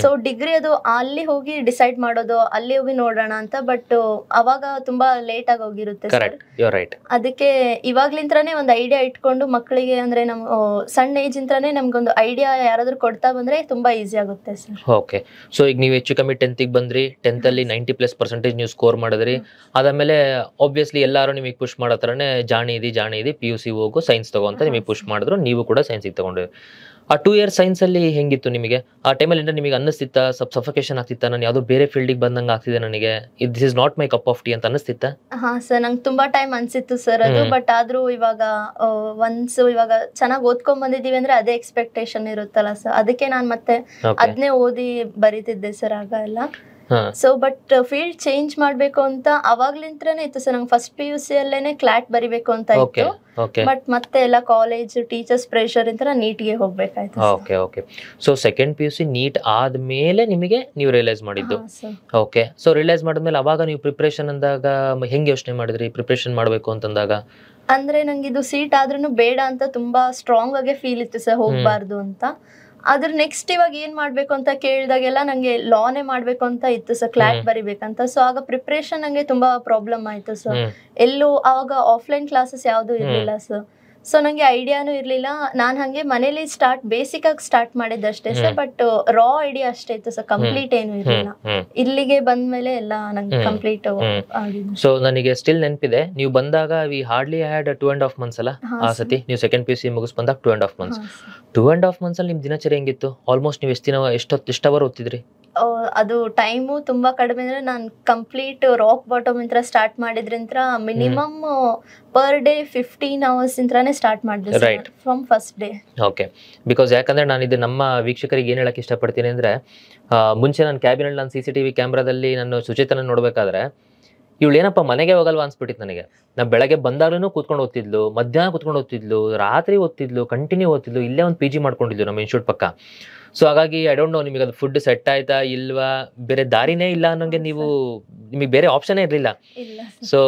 ಸೊ ಡಿಗ್ರಿ ಅದು ಅಲ್ಲಿ ಹೋಗಿ ಡಿಸೈಡ್ ಮಾಡೋದು, ಅಲ್ಲಿ ಹೋಗಿ ನೋಡೋಣ ಅಂತ. ಬಟ್ ಅವಾಗ ತುಂಬಾ ಲೇಟ್ ಆಗಿ ಹೋಗಿರುತ್ತೆ ಸರ್. ಅದಕ್ಕೆ ಇವಾಗ್ಲಿಂತ್ರನೇ ಒಂದು ಐಡಿಯಾ ಇಟ್ಕೊಂಡು ಮಕ್ಕಳಿಗೆ, ಅಂದ್ರೆ ನಮ್ ಸಣ್ಣ ಏಜ್ ಇಂತ್ರನೇ ನಮ್ಗೊಂದು ಐಡಿಯಾ ಯಾರಾದ್ರೂ ಕೊಡ್ತಾ ಬಂದ್ರೆ ತುಂಬಾ ಈಸಿ ಆಗುತ್ತೆ ಸರ್. ಓಕೆ, ಸೊ ಈಗ ನೀವು ಹೆಚ್ಚು ಕಮ್ಮಿ 10th ಬಂದ್ರಿ, 10th ಅಲ್ಲಿ 90+% ನೀವು ಸ್ಕೋರ್ ಮಾಡಿದ್ರಿ. ಅದಾದ್ಮೇಲೆ ಆಬ್ವಿಯಸ್ಲಿ ಎಲ್ಲರೂ ನಿಮಗೆ ಪುಷ್ ಮಾಡೋ ಥರನೇ ಜಾಣಿ ಇದೆ PUC ಹೋಗು ಸೈನ್ಸ್ ತಗೋ ಅಂತ ನಿಮಗೆ ಪುಷ್ ಮಾಡಿದ್ರು, ನೀವು ಕೂಡ ಸೈನ್ಸಿಗೆ ತಗೊಂಡ್ರಿ. ಆ 2 years ಸೈನ್ಸಲ್ಲಿ ಹೆಂಗಿತ್ತು ನಿಮಗೆ? ಆ ಟೈಮಲ್ಲಿ ನಿಮಗೆ ಅನ್ನಿಸ್ತಿತ್ತ ಸಫಕೇಶನ್ ಆಗ್ತಿತ್ತ, ನಾನು ಯಾವುದೋ ಬೇರೆ ಫೀಲ್ಡಿಗೆ ಬಂದಂಗೆ ಆಗ್ತಿದೆ, ನನಗೆ this is not my cup of tea ಅಂತ ಅನ್ನಿಸ್ತಿತ್ತ? ಹಾ ಸರ್, ನಂಗೆ ತುಂಬಾ ಟೈಮ್ ಅನ್ಸಿತ್ತು ಸರ್ ಅದು. ಬಟ್ ಆದ್ರೂ ಇವಾಗ ಇವಾಗ ಚೆನ್ನಾಗಿ ಓದ್ಕೊಂಡ್ ಬಂದಿದೀವಿ ಅಂದ್ರೆ ಅದೇ ಎಕ್ಸ್ಪೆಕ್ಟೇಷನ್ ಇರುತ್ತಲ್ಲ ಸರ್, ಅದಕ್ಕೆ ನಾನು ಮತ್ತೆ ಅದನ್ನೇ ಓದಿ ಬರೀತಿದ್ದೆ ಸರ್ ಆಗ ಎಲ್ಲ. ಸೊ ಬಟ್ ಫೀಲ್ಡ್ ಚೇಂಜ್ ಮಾಡ್ಬೇಕು ಅಂತ ಅವಾಗ್ಲಿಂತ್ರನೇ ಇತ್ತು ಸರ್. ನಂಗೆ ಫಸ್ಟ್ PUC ಅಲ್ಲೇನೆ ಕ್ಲಾಟ್ ಬರಿಬೇಕು ಅಂತ ಇತ್ತು. ಬಟ್ ಮತ್ತೆ ಎಲ್ಲ ಕಾಲೇಜ್ ಟೀಚರ್ಸ್ ಪ್ರೆಷರ್ ಇಂದ ನೀಟ್ಗೆ ಹೋಗ್ಬೇಕಾಯ್ತು. Okay okay. So second PUC NEET ಆದ್ಮೇಲೆ ನಿಮಗೆ ನೀವು ರಿಯಲೈಸ್ ಮಾಡಿದ್ದು. ಓಕೆ. ಸೊ ರಿಯಲೈಸ್ ಮಾಡಿದ್ಮೇಲೆ ಅವಾಗ ನೀವು ಪ್ರಿಪ್ರೇಷನ್ ಅಂದಾಗ ಹೆಂಗೆ ಯೋಚನೆ ಮಾಡಿದ್ರಿ ಪ್ರಿಪ್ರೇಷನ್ ಮಾಡಬೇಕು ಅಂತಂದಾಗ? ಅಂದ್ರೆ ನಂಗೆ ಇದು ಸೀಟ್ ಆದ್ರೂ ಬೇಡ ಅಂತ ತುಂಬಾ ಸ್ಟ್ರಾಂಗ್ ಆಗಿ ಫೀಲ್ ಇತ್ತು ಸರ್, ಹೋಗ್ಬಾರ್ದು ಅಂತ. ಅದ್ರ ನೆಕ್ಸ್ಟ್ ಇವಾಗ ಏನ್ ಮಾಡ್ಬೇಕು ಅಂತ ಕೇಳಿದಾಗೆಲ್ಲ ನಂಗೆ ಲಾನೇ ಮಾಡ್ಬೇಕು ಅಂತ ಇತ್ತು ಸರ್, ಕ್ಲಾಟ್ ಬರಿಬೇಕಂತ. ಸೊ ಆಗ ಪ್ರಿಪ್ರೇಷನ್ ನಂಗೆ ತುಂಬಾ ಪ್ರಾಬ್ಲಮ್ ಆಯ್ತು ಸರ್. ಎಲ್ಲೂ ಅವಾಗ ಆಫ್ಲೈನ್ ಕ್ಲಾಸಸ್ ಯಾವ್ದು ಇರ್ಲಿಲ್ಲ ಸರ್. ಸೊ ನಂಗೆ ಐಡಿಯಾನು ಇರ್ಲಿಲ್ಲ. ನಾನ್ ಹಂಗೆ ಮನೇಲಿ ಬೇಸಿಕ್ ಆಗಿ ಸ್ಟಾರ್ಟ್ ಮಾಡಿದ್ದಷ್ಟೇ ಸರ್. ಬಟ್ ರಾ ಐಡಿಯಾ ಅಷ್ಟೇ ಇತ್ತು ಸರ್, ಕಂಪ್ಲೀಟ್ ಏನು ಇರ್ಲಿಲ್ಲ. ಇಲ್ಲಿಗೆ ಬಂದ್ಮೇಲೆ ಎಲ್ಲ ನಂಗೆ ಕಂಪ್ಲೀಟ್ ಆಗಿದೆ. ಸೊ ನನಗೆ ಸ್ಟಿಲ್ ನೆನಪಿದೆ, ನೀವು ಬಂದಾಗ ವಿ ಹಾರ್ಡ್ಲಿ ಹ್ಯಾಡ್ 2.5 months ಅಲ್ಲ ಆ ಸತಿ ನೀವು ಸೆಕೆಂಡ್ PUC ಮುಗಿಸ್ ಬಂದಾಗ 2.5 months. 2.5 months ಅಲ್ಲಿ ನಿಮ್ ದಿನಚರಿ ಹೆಂಗಿತ್ತು? ಆಲ್ಮೋಸ್ಟ್ ನೀವು ಎಷ್ಟು ಅವರ್ ಓದ್ತಿದ್ರಿ? ಅದು ಟೈಮು ತುಂಬಾ ಕಡಿಮೆ. ಅಂದ್ರೆ ನಾನು ಕಂಪ್ಲೀಟ್ ರಾಕ್ ಬಾಟಮ್ ಇಂತ್ರ ಸ್ಟಾರ್ಟ್ ಮಾಡಿದ್ರಿಂತ್ರ ಮಿನಿಮಮ್ ಪರ್ ಡೇ 15 hours ಇಂತ್ರನೇ ಸ್ಟಾರ್ಟ್ ಮಾಡಿದೆ right from first day. Okay. Because ಯಾಕಂದ್ರೆ ನಾನು ಇದು ನಮ್ಮ ವೀಕ್ಷಕರಿಗೆ ಏನ್ ಹೇಳಕ್ ಇಷ್ಟಪಡ್ತೀನಿ ಅಂದ್ರೆ, ಮುಂಚೆ ನಾನು ಕ್ಯಾಬಿನಲ್ಲಿ ನಾನು CCTV ಕ್ಯಾಮ್ರಾದಲ್ಲಿ ನಾನು ಸುಚೇತನ ನೋಡ್ಬೇಕಾದ್ರೆ ಇವಳು ಏನಪ್ಪ ಮನೆಗೆ ಹೋಗಲ್ವಾ ಅನ್ಸ್ಬಿಟ್ಟಿತ್ತು ನನಗೆ. ನಾ ಬೆಳಗ್ಗೆ ಬಂದಾಗ್ಲೂ ಕೂತ್ಕೊಂಡು ಓದ್ತಿದ್ಲು, ಮಧ್ಯಾಹ್ನ ಕೂತ್ಕೊಂಡು ಓದ್ತಿದ್ಲು, ರಾತ್ರಿ ಓದ್ತಿದ್ಲು, ಕಂಟಿನ್ಯೂ ಓದ್ತಿದ್ಲು. ಇಲ್ಲೇ ಒಂದು PG ಮಾಡ್ಕೊಂಡಿದ್ಲು ನಮ್ಮ ಇನ್ಸ್ಟಿಟ್ಯೂಟ್ ಪಕ್ಕ. ಸೊ ಹಾಗಾಗಿ ಐ ಡೋಂಟ್ ನೋ ನಿಮಗೆ ಅದು ಫುಡ್ ಸೆಟ್ ಆಯ್ತಾ ಇಲ್ವಾ, ಬೇರೆ ದಾರಿನೇ ಇಲ್ಲ ಅನ್ನೋಂಗೆ ನೀವು ನಿಮಗೆ ಬೇರೆ ಆಪ್ಷನ್ ಇರಲಿಲ್ಲ. ಸೊ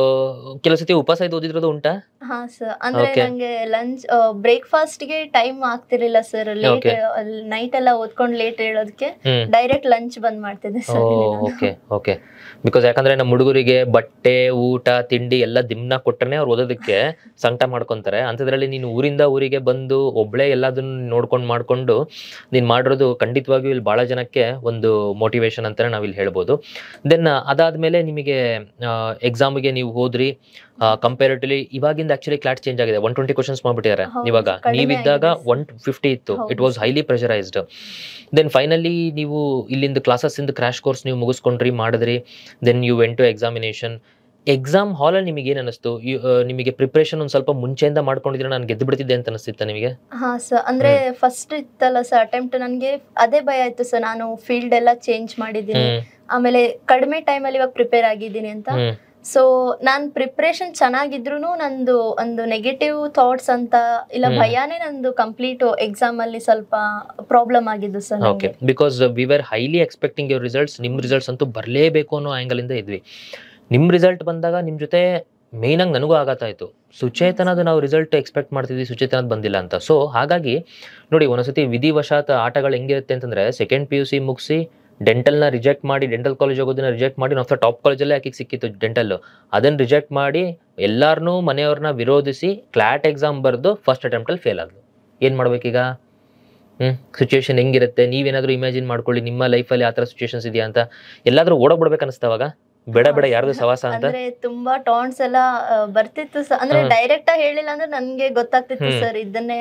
ಕೆಲವು ಸತಿ ಉಪವಾಸ ಇದು ಓದಿದ್ರದು ಉಂಟಾ? ಹಾ ಸರ್. ಅಂದ್ರೆ ನಂಗೆ ಲಂಚ್ ಬ್ರೇಕ್ಫಾಸ್ಟ್ ಗೆ ಟೈಮ್ ಆಗ್ತಿರ್ಲಿಲ್ಲ ಸರ್. ಲೇಟ್ ನೈಟ್ ಎಲ್ಲ ಓದ್ಕೊಂಡು ಲೇಟ್ ಹೇಳೋದಕ್ಕೆ ಡೈರೆಕ್ಟ್ ಲಂಚ್ ಬಂದ್ ಮಾಡ್ತಿದ್ದೆ ಸರ್. Okay okay. ಬಿಕಾಸ್ ಯಾಕಂದ್ರೆ ನಮ್ಮ ಹುಡುಗರಿಗೆ ಬಟ್ಟೆ ಊಟ ತಿಂಡಿ ಎಲ್ಲ ದಿಮ್ನ ಕೊಟ್ಟರೆ ಅವ್ರು ಓದೋದಕ್ಕೆ ಸಂಕಟ ಮಾಡ್ಕೊಂತಾರೆ. ಅಂಥದ್ರಲ್ಲಿ ನೀನು ಊರಿಂದ ಊರಿಗೆ ಬಂದು ಒಬ್ಳೆ ಎಲ್ಲದನ್ನು ನೋಡ್ಕೊಂಡು ಮಾಡ್ಕೊಂಡು ನೀನು ಮಾಡಿರೋದು ಖಂಡಿತವಾಗಿಯೂ ಇಲ್ಲಿ ಭಾಳ ಜನಕ್ಕೆ ಒಂದು ಮೋಟಿವೇಶನ್ ಅಂತಾನೆ ನಾವಿಲ್ಲಿ ಹೇಳ್ಬೋದು. ದೆನ್ ಅದಾದ್ಮೇಲೆ ನಿಮಗೆ ಎಕ್ಸಾಮ್ಗೆ ನೀವು ಹೋದ್ರಿ. ಕಂಪೇರಿಟಿವ್ಲಿ ಇವಾಗಿಂದ ಆಕ್ಚುಲಿ ಕ್ಲಾಸ್ ಚೇಂಜ್ ಆಗಿದೆ. 120 ಕ್ವಶನ್ಸ್ ಮಾಡ್ಬಿಟ್ಟಿದ್ದಾರೆ ಇವಾಗ. ನೀವಿದ್ದಾಗ 150 ಇತ್ತು. It was highly pressurised. Then finally ನೀವು ಇಲ್ಲಿಂದ ಕ್ಲಾಸಸ್ ಇಂದ ಕ್ರಾಶ್ ಕೋರ್ಸ್ ನೀವು ಮುಗಿಸ್ಕೊಂಡ್ರಿ ಮಾಡಿದ್ರಿ. Then you went to examination. Exam ಹಾಲಲ್ಲಿ ನಿಮಗೆ ಏನ್ ಅನಿಸ್ತು? ನಿಮಗೆ ಪ್ರಿಪರೇಷನ್ ಒಂದ್ ಸ್ವಲ್ಪ ಮುಂಚೆಯಿಂದ ಮಾಡ್ಕೊಂಡಿದ್ರೆ ನಾನು ಗೆದ್ದು ಬಿಡ್ತಿದ್ದೆ ಅಂತ ಅನಿಸ್ತಿತ್ತ ನಿಮಗೆ? ಹಾ ಸರ್. ಅಂದ್ರೆ ಫಸ್ಟ್ ಇತ್ತಲ್ಲ ಸರ್ ಅಟೆಂಪ್ಟ್, ನನ್ಗೆ ಅದೇ ಭಯ ಆಯ್ತು ಸರ್. ನಾನು ಫೀಲ್ಡ್ ಎಲ್ಲ ಚೇಂಜ್ ಮಾಡಿದ್ದೀನಿ, ಆಮೇಲೆ ಕಡಿಮೆ ಟೈಮಲ್ಲಿ ಇವಾಗ ಪ್ರಿಪೇರ್ ಆಗಿದ್ದೀನಿ ಅಂತ. ಸೊ ನಾನ್ ಪ್ರಿಪ್ರೇಷನ್ ಚೆನ್ನಾಗಿದ್ರು ನಂದು ಒಂದು ನೆಗೆಟಿವ್ ಥಾಟ್ಸ್ ಅಂತ ಇಲ್ಲ, ಭಯಾನೇ ನಂದು ಕಂಪ್ಲೀಟ್ ಎಕ್ಸಾಮ್ ಅಲ್ಲಿ ಸ್ವಲ್ಪ ಪ್ರಾಬ್ಲಮ್ ಆಗಿದ್ದು sir. Okay. Because we were highly expecting your results. ನಿಮ್ ರಿಸಲ್ಟ್ಸ್ ಅಂತೂ ಬರಲೇಬೇಕು ಅನ್ನೋ ಆಂಗಲ್ ಇಂದ ಇದ್ವಿ. ನಿಮ್ ರಿಸಲ್ಟ್ ಬಂದಾಗ ನಿಮ್ ಜೊತೆ ಮೇನ್ ಆಗಿ ನನಗೂ ಆಗತ್ತಾಯ್ತು. ಸುಚೇತನದ ನಾವು ರಿಸಲ್ಟ್ ಎಕ್ಸ್ಪೆಕ್ಟ್ ಮಾಡ್ತಿದ್ವಿ, ಸುಚೇತನದ ಬಂದಿಲ್ಲ ಅಂತ. ಸೊ ಹಾಗಾಗಿ ನೋಡಿ, ಒಂದೊಂದ್ಸತಿ ವಿಧಿವಶಾತ್ ಆಟಗಳು ಹೆಂಗಿರುತ್ತೆ ಅಂತಂದ್ರೆ, ಸೆಕೆಂಡ್ PUC ಮುಗಿಸಿ ಡೆಂಟಲ್ನ ರಿಜೆಕ್ಟ್ ಮಾಡಿ, ಡೆಂಟಲ್ ಕಾಲೇಜ್ ಹೋಗೋದನ್ನ ರಿಜೆಕ್ಟ್ ಮಾಡಿ, ನಾವು ಟಾಪ್ ಕಾಲೇಜಲ್ಲೇ ಆಕಿಗೆ ಸಿಕ್ಕಿತ್ತು ಡೆಂಟಲ್. ಅದನ್ನ ರಿಜೆಕ್ಟ್ ಮಾಡಿ ಎಲ್ಲಾರನ್ನೂ ಮನೆಯವ್ರನ್ನ ವಿರೋಧಿಸಿ ಕ್ಲಾಟ್ ಎಕ್ಸಾಮ್ ಬರೆದು ಫಸ್ಟ್ ಅಟೆಂಪ್ಟಲ್ಲಿ ಫೇಲ್ ಆದ್ಲು. ಏನು ಮಾಡ್ಬೇಕೀಗ? ಸಿಚುವೇಶನ್ ಹೆಂಗಿರುತ್ತೆ ನೀವೇನಾದ್ರೂ ಇಮ್ಯಾಜಿನ್ ಮಾಡ್ಕೊಳ್ಳಿ. ನಿಮ್ಮ ಲೈಫಲ್ಲಿ ಆ ಥರ ಸಿಚುವೇಶನ್ಸ್ ಇದೆಯಾ ಅಂತ. ಎಲ್ಲಾದ್ರೂ ಓಡೋಗ್ಬಿಡ್ಬೇಕು ಅನಿಸ್ತಾವಾಗ? ಬೇಡ ಬೇಡ ಯಾರ್ದು ಸವಾಸ ಅಂತ ಅಂದ್ರೆ ತುಂಬಾ ಟಾಂಟ್ಸ್ ಎಲ್ಲ ಬರ್ತಿತ್ತು ಸರ್. ಅಂದ್ರೆ ಡೈರೆಕ್ಟ್ ಆಗಿ ಹೇಳಿಲ್ಲ ಅಂದ್ರೆ ನನ್ಗೆ ಗೊತ್ತಾಗ್ತಿತ್ತು ಸರ್, ಇದನ್ನೇ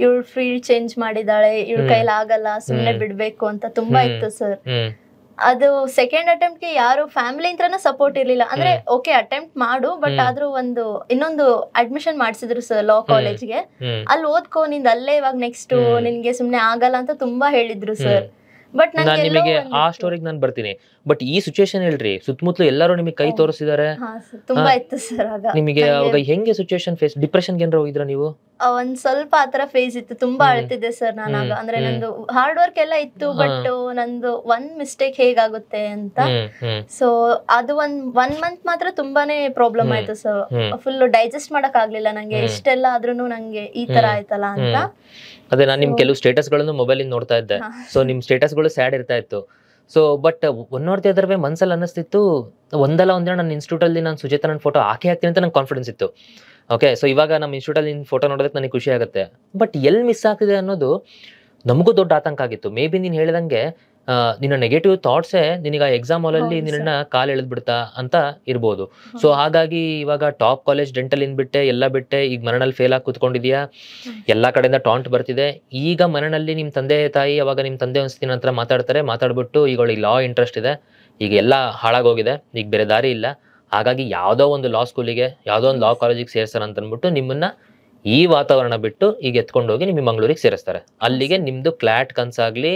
ಇವಳು ಫೀಲ್ಡ್ ಚೇಂಜ್ ಮಾಡಿದಾಳೆ, ಇವಳ ಕೈಲಿ ಆಗಲ್ಲ, ಸುಮ್ನೆ ಬಿಡ್ಬೇಕು ಅಂತ ತುಂಬಾ ಇತ್ತು ಸರ್. ಅದು ಸೆಕೆಂಡ್ ಅಟೆಂಪ್ಟ್ ಗೆ ಯಾರು ಫ್ಯಾಮಿಲಿ ಇಂತ್ರನ ಸಪೋರ್ಟ್ ಇರ್ಲಿಲ್ಲ. ಅಂದ್ರೆ ಓಕೆ ಅಟೆಂಪ್ಟ್ ಮಾಡು, ಬಟ್ ಆದ್ರೂ ಇನ್ನೊಂದು ಅಡ್ಮಿಷನ್ ಮಾಡ್ಸಿದ್ರು ಸರ್ ಲಾ ಕಾಲೇಜ್ಗೆ. ಅಲ್ಲಿ ಓದ್ಕೋ, ನಿಂದ ಅಲ್ಲೇ ಇವಾಗ ನೆಕ್ಸ್ಟ್ ನಿನ್ಗೆ ಸುಮ್ನೆ ಆಗಲ್ಲ ಅಂತ ತುಂಬಾ ಹೇಳಿದ್ರು ಸರ್. ಬಟ್ ನಾನು ನಿಮಗೆ ಆ ಸ್ಟೋರಿಗೆ ನಾನು ಬರ್ತೀನಿ. ಬಟ್ ಈ ಸಿಚುವೇಶನ್ ಹೇಳ್ರಿ, ಸುತ್ತಮುತ್ತಲು ಎಲ್ಲರೂ ನಿಮಗೆ ಕೈ ತೋರಿಸಿದ್ದಾರೆ, ತುಂಬಾ ಇತ್ತು ಸರ್. ಆಗ ನಿಮಗೆ ಅವಾಗ ಹೆಂಗೆ ಸಿಚುವೇಶನ್ ಫೇಸ್? ಡಿಪ್ರೆಷನ್ಗೆ ಏನಾರ ಹೋಗಿದ್ರ ನೀವು? ಒಂದ್ ಸ್ವಲ್ಪ ಆತರ ಫೇಸ್ ಇತ್ತು. ತುಂಬಾ ಅಳ್ತಿದ್ದೆ ಸರ್ ನಾನಾಗ. ಅಂದ್ರೆ ನಂದು ಹಾರ್ಡ್ ವರ್ಕ್ ಎಲ್ಲ ಇತ್ತು, ಬಟ್ ನಂದು ಒಂದ್ ಮಿಸ್ಟೇಕ್ ಹೇಗಾಗುತ್ತೆ ಅಂತ. ಸೊ ಅದು ಒನ್ ಮಂತ್ ಮಾತ್ರ ತುಂಬಾನೇ ಪ್ರಾಬ್ಲಮ್ ಆಯ್ತು ಸರ್. ಫುಲ್ ಡೈಜೆಸ್ಟ್ ಮಾಡಕ್ ಆಗ್ಲಿಲ್ಲ ನಂಗೆ. ಇಷ್ಟೆಲ್ಲ ಆದ್ರೂ ನಂಗೆ ಈ ತರ ಆಯ್ತಲ್ಲ ಅಂತ. ಅದೇ ನಾನು ನಿಮ್ ಕೆಲವು ಸ್ಟೇಟಸ್ ಗಳನ್ನು ಮೊಬೈಲ್ ಇಂದ ನೋಡ್ತಾ ಇದ್ದೆ. ಸೊ ನಿಮ್ ಸ್ಟೇಟಸ್ ಗಳು ಸ್ಯಾಡ್ ಇರ್ತಾ ಇತ್ತು. ಸೊ ಬಟ್ ನೋಡ್ತಾ ಇದ್ರೆ ಮನ್ಸಲ್ಲಿ ಅನ್ನಿಸ್ತಿತ್ತು, ಒಂದಲ್ಲ ಒಂದಿನ ನನ್ನ ಇನ್ಸ್ಟಿಟ್ಯೂಟ್ ಅಲ್ಲಿ ನಾನು ಸುಚೇತನ ಫೋಟೋ ಹಾಕಿ ಹಾಕ್ತೀನಿ ಅಂತ ನಂಗೆ ಕಾನ್ಫಿಡೆನ್ಸ್ ಇತ್ತು. ಓಕೆ. ಸೊ ಇವಾಗ ನಮ್ಮ ಇನ್ಸ್ಟಿಟ್ಯೂಟ್ ಅಲ್ಲಿ ಫೋಟೋ ನೋಡೋದಕ್ಕೆ ನನಗೆ ಖುಷಿ ಆಗುತ್ತೆ. ಬಟ್ ಎಲ್ಲಿ ಮಿಸ್ ಆಗ್ತಿದೆ ಅನ್ನೋದು ನಮಗೂ ದೊಡ್ಡ ಆತಂಕ ಆಗಿತ್ತು. ಮೇ ಬಿ ನೀನು ಹೇಳಿದಂಗೆ ನಿನ್ನ ನೆಗೆಟಿವ್ ಥಾಟ್ಸೇ ನಿನಗೆ ಆ ಎಕ್ಸಾಮ್ ಹಾಲಲ್ಲಿ ನಿನ್ನ ಕಾಲು ಎಳೆದ್ಬಿಡ್ತಾ ಅಂತ ಇರ್ಬೋದು. ಸೊ ಹಾಗಾಗಿ ಇವಾಗ ಟಾಪ್ ಕಾಲೇಜ್ ಡೆಂಟಲ್ ಬಿಟ್ಟೆ ಎಲ್ಲ ಬಿಟ್ಟೆ, ಈಗ ಮನೆಯಲ್ಲಿ ಫೇಲ್ ಆಗಿ ಕೂತ್ಕೊಂಡಿದ್ಯಾ, ಎಲ್ಲ ಕಡೆಯಿಂದ ಟಾಂಟ್ ಬರ್ತಿದೆ. ಈಗ ಮನೆಯಲ್ಲಿ ನಿಮ್ಮ ತಂದೆ ತಾಯಿ, ಅವಾಗ ನಿಮ್ಮ ತಂದೆ ಒಂದ್ಸತಿ ನಂತರ ಮಾತಾಡ್ಬಿಟ್ಟು ಈಗ ಅವಳಿಗೆ ಲಾ ಇಂಟ್ರೆಸ್ಟ್ ಇದೆ, ಈಗ ಎಲ್ಲ ಹಾಳಾಗೋಗಿದೆ, ಈಗ ಬೇರೆ ದಾರಿ ಇಲ್ಲ, ಹಾಗಾಗಿ ಯಾವುದೋ ಒಂದು ಲಾ ಸ್ಕೂಲಿಗೆ ಯಾವುದೋ ಒಂದು ಲಾ ಕಾಲೇಜಿಗೆ ಸೇರ್ಸೋಣ ಅಂತ ಅಂದ್ಬಿಟ್ಟು ನಿಮ್ಮನ್ನ ಈ ವಾತಾವರಣ ಬಿಟ್ಟು ಈಗ ಎತ್ಕೊಂಡೋಗಿ ನಿಮಗೆ ಮಂಗಳೂರಿಗೆ ಸೇರಿಸ್ತಾರೆ. ಅಲ್ಲಿಗೆ ನಿಮ್ದು ಕ್ಲಾಟ್ ಕನ್ಸಾಗ್ಲಿ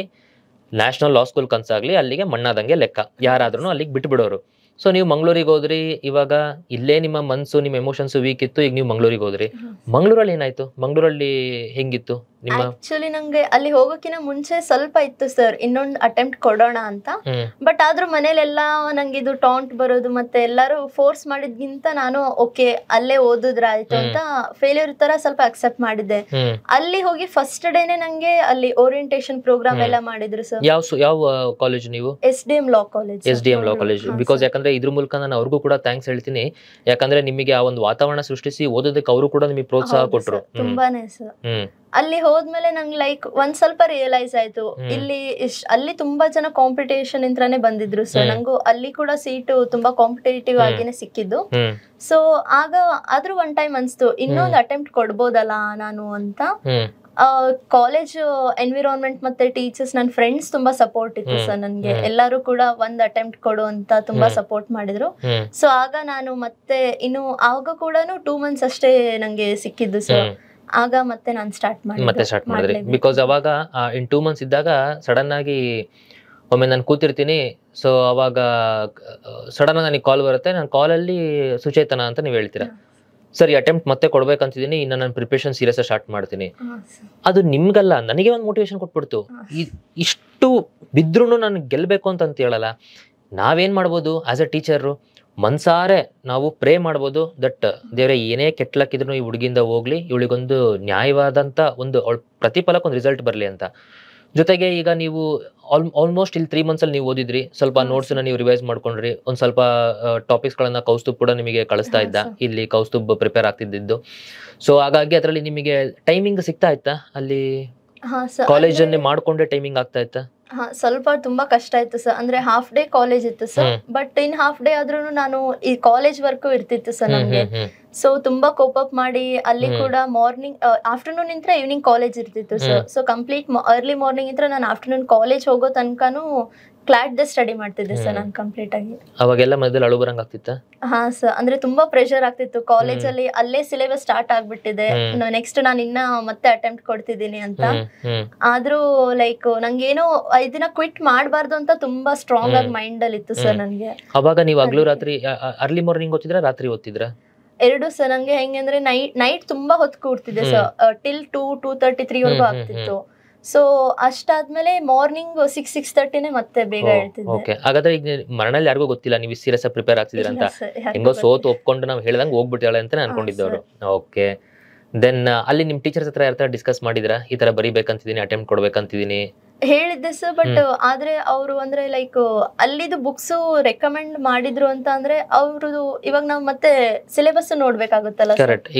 ನ್ಯಾಷನಲ್ ಲಾ ಸ್ಕೂಲ್ ಕನ್ಸಾಗ್ಲಿ ಅಲ್ಲಿಗೆ ಮಣ್ಣಾದಂಗೆ ಲೆಕ್ಕ, ಯಾರಾದ್ರೂ ಅಲ್ಲಿಗೆ ಬಿಟ್ಬಿಡೋರು. ಸೊ ನೀವು ಮಂಗಳೂರಿಗೆ ಹೋದ್ರಿ, ಇವಾಗ ಇಲ್ಲೇ ನಿಮ್ಮ ಮನ್ಸು ನಿಮ್ಮ ಎಮೋಷನ್ಸ್ ವೀಕ್ ಇತ್ತು, ಈಗ ನೀವು ಮಂಗಳೂರಿಗೆ ಹೋದ್ರಿ. ಮಂಗಳೂರಲ್ಲಿ ಏನಾಯ್ತು? ಮಂಗಳೂರಲ್ಲಿ ಹೆಂಗಿತ್ತು ನಿಮ್ಮ? ಆಕ್ಚುಲಿ ನಂಗೆ ಅಲ್ಲಿ ಹೋಗೋಕಿನ ಮುಂಚೆ ಸ್ವಲ್ಪ ಇತ್ತು ಸರ್, ಇನ್ನೊಂದು ಅಟೆಂಪ್ಟ್ ಕೊಡೋಣ ಅಂತ. ಬಟ್ ಆದ್ರೂ ಮನೇಲೆಲ್ಲ ನಂಗೆ ಇದು ಟಾಂಟ್ ಬರೋದು ಮತ್ತೆ ಎಲ್ಲರೂ ಫೋರ್ಸ್ ಮಾಡಿದ್ಗಿಂತ ನಾನು ಓಕೆ ಅಲ್ಲೇ ಓದಿದ್ರಾಯ್ತು ಅಂತ ಫೇಲ್ಯೂರ್ ತರ ಸ್ವಲ್ಪ ಅಕ್ಸೆಪ್ಟ್ ಮಾಡಿದ್ದೆ. ಅಲ್ಲಿ ಹೋಗಿ ಫಸ್ಟ್ ಡೇನೆ ನಂಗೆ ಅಲ್ಲಿ ಓರಿಯಂಟೇಶನ್ ಪ್ರೋಗ್ರಾಮ್ ಎಲ್ಲ ಮಾಡಿದ್ರು ಸರ್. ಯಾವ ಕಾಲೇಜ್ ನೀವು? SDM law college. SDM law college. Because ಯಾಕಂದ್ರೆ ಇದ್ರ ಮೂಲಕ ನಾನು ಅವ್ರಿಗೂ ಕೂಡ ಥ್ಯಾಂಕ್ಸ್ ಹೇಳ್ತೀನಿ. ಯಾಕಂದ್ರೆ ನಿಮಗೆ ಆ ಒಂದು ವಾತಾವರಣ ಸೃಷ್ಟಿಸಿ ಓದೋದಕ್ಕೆ ಅವರು ಕೂಡ ನಿಮಗೆ ಪ್ರೋತ್ಸಾಹ ಕೊಟ್ರು. ತುಂಬಾನೇ ಸರ್. ಅಲ್ಲಿ ಹೋದ್ಮೇಲೆ ನಂಗೆ ಲೈಕ್ ಒಂದ್ ಸ್ವಲ್ಪ ರಿಯಲೈಸ್ ಆಯ್ತು, ಇಲ್ಲಿ ಅಲ್ಲಿ ತುಂಬಾ ಜನ ಕಾಂಪಿಟೇಷನ್ ಇಂತಾನೆ ಬಂದಿದ್ರು ಸರ್. ನಂಗೂ ಅಲ್ಲಿ ಕೂಡ ಸೀಟು ತುಂಬಾ ಕಾಂಪಿಟೇಟಿವ್ ಆಗಿನೇ ಸಿಕ್ಕಿದ್ದು. ಸೊ ಆಗ ಆದ್ರೂ ಒನ್ ಟೈಮ್ ಅನ್ಸ್ತು ಇನ್ನೊಂದು ಅಟೆಂಪ್ಟ್ ಕೊಡ್ಬೋದಲ್ಲ ನಾನು ಅಂತ. ಕಾಲೇಜ್ ಎನ್ವಿರಾನ್ಮೆಂಟ್ ಮತ್ತೆ ಟೀಚರ್ಸ್, ನನ್ನ ಫ್ರೆಂಡ್ಸ್ ತುಂಬಾ ಸಪೋರ್ಟ್ ಇತ್ತು ಸರ್ ನನ್ಗೆ. ಎಲ್ಲರೂ ಕೂಡ ಒಂದ್ ಅಟೆಂಪ್ಟ್ ಕೊಡು ಅಂತ ತುಂಬಾ ಸಪೋರ್ಟ್ ಮಾಡಿದ್ರು. ಸೊ ಆಗ ನಾನು ಮತ್ತೆ ಇನ್ನು ಆಗ ಕೂಡ 2 months ಅಷ್ಟೇ ನಂಗೆ ಸಿಕ್ಕಿದ್ದು ಸರ್. ಆಗ ಮತ್ತೆ ನಾನು ಸ್ಟಾರ್ಟ್ ಮಾಡಿದ್ರಿ. ಬಿಕಾಸ್ ಅವಾಗ ಇನ್ 2 months ಇದ್ದಾಗ ಸಡನ್ ಆಗಿ ಒಮ್ಮೆ ನಾನು ಕೂತಿರ್ತೀನಿ. ಸೊ ಅವಾಗ ಸಡನ್ ಆಗಿ ನನಗೆ ಕಾಲ್ ಬರುತ್ತೆ. ನನ್ನ ಕಾಲಲ್ಲಿ ಸುಚೇತನ ಅಂತ ನೀವು ಹೇಳ್ತೀರಾ. ಸರಿ ಅಟೆಂಪ್ಟ್ ಮತ್ತೆ ಕೊಡ್ಬೇಕಂತಿದ್ದೀನಿ, ಇನ್ನು ನಾನು ಪ್ರಿಪ್ರೇಷನ್ ಸೀರಿಯಸ್ ಸ್ಟಾರ್ಟ್ ಮಾಡ್ತೀನಿ. ಅದು ನಿಮ್ಗಲ್ಲ, ನನಗೆ ಒಂದು ಮೋಟಿವೇಶನ್ ಕೊಟ್ಬಿಡ್ತು. ಇಷ್ಟು ಬಿದ್ರೂ ನಾನು ಗೆಲ್ಲಬೇಕು ಅಂತ ಹೇಳಲ್ಲ. ನಾವೇನ್ ಮಾಡ್ಬೋದು ಆಸ್ ಅ ಟೀಚರು, ಮನ್ಸಾರೆ ನಾವು ಪ್ರೇ ಮಾಡ್ಬೋದು ದಟ್ ದೇವ್ರೆ ಏನೇ ಕೆಟ್ಟಲಕ್ಕಿದ್ರು ಈ ಹುಡುಗಿಯಿಂದ ಹೋಗ್ಲಿ, ಇವಳಿಗೊಂದು ನ್ಯಾಯವಾದಂಥ ಒಂದು ಪ್ರತಿಫಲಕ್ಕೊಂದು ರಿಸಲ್ಟ್ ಬರಲಿ ಅಂತ. ಜೊತೆಗೆ ಈಗ ನೀವು ಆಲ್ಮೋಸ್ಟ್ ಇಲ್ಲಿ 3 months ಅಲ್ಲಿ ನೀವು ಓದಿದ್ರಿ, ಸ್ವಲ್ಪ ನೋಟ್ಸ್ನ ನೀವು ರಿವೈಸ್ ಮಾಡ್ಕೊಂಡ್ರಿ, ಒಂದು ಸ್ವಲ್ಪ ಟಾಪಿಕ್ಸ್ಗಳನ್ನ ಕೌಸ್ತುಬ್ ಕೂಡ ನಿಮಗೆ ಕಳಿಸ್ತಾ ಇದ್ದ, ಇಲ್ಲಿ ಕೌಸ್ತುಬ್ ಪ್ರಿಪೇರ್ ಆಗ್ತಿದ್ದು. ಸೊ ಹಾಗಾಗಿ ಅದರಲ್ಲಿ ನಿಮಗೆ ಟೈಮಿಂಗ್ ಸಿಗ್ತಾ ಇತ್ತಾ? ಅಲ್ಲಿ ಕಾಲೇಜನ್ನೇ ಮಾಡ್ಕೊಂಡೆ ಟೈಮಿಂಗ್ ಆಗ್ತಾ ಇತ್ತಾ? ಸ್ವಲ್ಪ ತುಂಬಾ ಕಷ್ಟ ಇತ್ತು ಸರ್. ಅಂದ್ರೆ ಹಾಫ್ ಡೇ ಕಾಲೇಜ್ ಇತ್ತು sir, but in half day ಆದ್ರೂ ನಾನು ಈ ಕಾಲೇಜ್ ವರ್ಕು ಇರ್ತಿತ್ತು ಸರ್ ನಮ್ಗೆ. ಸೊ ತುಂಬಾ ಕೋಪ್ ಅಪ್ ಮಾಡಿ ಅಲ್ಲಿ ಕೂಡ ಮಾರ್ನಿಂಗ್ ಆಫ್ಟರ್ನೂನ್ ಇಂತ್ರ ಈವ್ನಿಂಗ್ ಕಾಲೇಜ್ ಇರ್ತಿತ್ತು sir. So complete early morning ಇಂತ್ರ ನಾನು ಆಫ್ಟರ್ನೂನ್ ಕಾಲೇಜ್ ಹೋಗೋ ತನಕನೂ ಕ್ಲಾಟ್ ದ ಸ್ಟಡಿ ಮಾಡ್ತಿದ್ದೆ ಸರ್ ನಾನು ಕಂಪ್ಲೀಟ್ ಆಗಿ. ಅವಾಗೆಲ್ಲ ಮಧ್ಯದಲ್ಲಿ ಅಳು ಬರಂಗ್ ಆಗ್ತಿತ್ತ? ಹಾ ಸರ್, ಅಂದ್ರೆ ತುಂಬಾ ಪ್ರೆಷರ್ ಆಗ್ತಿತ್ತು ಕಾಲೇಜ್ ಅಲ್ಲಿ. ಅಲ್ಲೇ ಸಿಲೆಬಸ್ ಸ್ಟಾರ್ಟ್ ಆಗ್ಬಿಟ್ಟಿದೆ, ನೆಕ್ಸ್ಟ್ ನಾನು ಇನ್ನ ಮತ್ತೆ ಅಟೆಂಪ್ಟ್ ಕೊಡ್ತಿದ್ದೀನಿ ಅಂತ. ಆದ್ರೂ ಲೈಕ್ ನಂಗೇನೋ ಇದನ್ನ ಕ್ವಿಟ್ ಮಾಡಬಾರ್ದು ಅಂತ ತುಂಬಾ ಸ್ಟ್ರಾಂಗ್ ಆಗಿ ಮೈಂಡ್ ಅಲ್ಲಿ ಇತ್ತು ಸರ್ ನನ್ಗೆ. ಅವಾಗ ನೀವು ಹಗಲು ರಾತ್ರಿ ಅರ್ಲಿ ಮಾರ್ನಿಂಗ್ ಓದ್ತಿದ್ರ, ರಾತ್ರಿ ಓದ್ತಿದ್ರ? ಎರಡು ಸರ್. ನಂಗೆ ಹೆಂಗಂದ್ರೆ ನೈಟ್ ತುಂಬಾ ಹೊತ್ತು ಕೂರ್ತಿದ್ದೆ ಸರ್, ಟಿಲ್ 2:30, 3 ವರ್ಗೂ ಆಗ್ತಿತ್ತು. ಸೊ ಅಷ್ಟಾದ್ಮೇಲೆ ಮಾರ್ನಿಂಗ್ 6:30 ಮತ್ತೆ ಬೇಗ ಹೇಳ್ತಿದ್ದೆ. ಓಕೆ, ಹಾಗಾದ್ರೆ ಈಗ ಮರನಲ್ಲಿ ಯಾರಿಗೂ ಗೊತ್ತಿಲ್ಲ ನೀವು ಸೀರಿಯಸ್ ಆಗಿ ಪ್ರಿಪೇರ್ ಆಗ್ತಿದ್ದೀರಾ ಅಂತ. ಹೆಂಗೋ ಸೋತ್ ಒಪ್ಕೊಂಡು ನಾವು ಹೇಳ್ದಂಗೆ ಹೋಗ್ಬಿಟ್ಟಾಳೆ ಅಂತ ಅನ್ಕೊಂಡಿದ್ದವರು. ಓಕೆ, ದೆನ್ ಅಲ್ಲಿ ನಿಮ್ ಟೀಚರ್ಸ್ ಹತ್ರ ಯಾರ ಡಿಸ್ಕಸ್ ಮಾಡಿದ್ರಾ ಈ ತರ ಬರೀಬೇಕಂತಿದೀನಿ, ಅಟೆಂಪ್ಟ್ ಕೊಡ್ಬೇಕಂತಿದೀನಿ? ಹೇಳಿದ್ದೆ ಸರ್, ಬಟ್ ಆದ್ರೆ ಅವರು ಅಂದ್ರೆ ಲೈಕ್ ಅಲ್ಲಿದು ಬುಕ್ಸ್ ರೆಕಮೆಂಡ್ ಮಾಡಿದ್ರು ಅಂತ ಅಂದ್ರೆ ಅವ್ರದ್ದು ಇವಾಗ ನಾವು ಮತ್ತೆ ಸಿಲೆಬಸ್ ನೋಡ್ಬೇಕಾಗುತ್ತಲ್ಲ,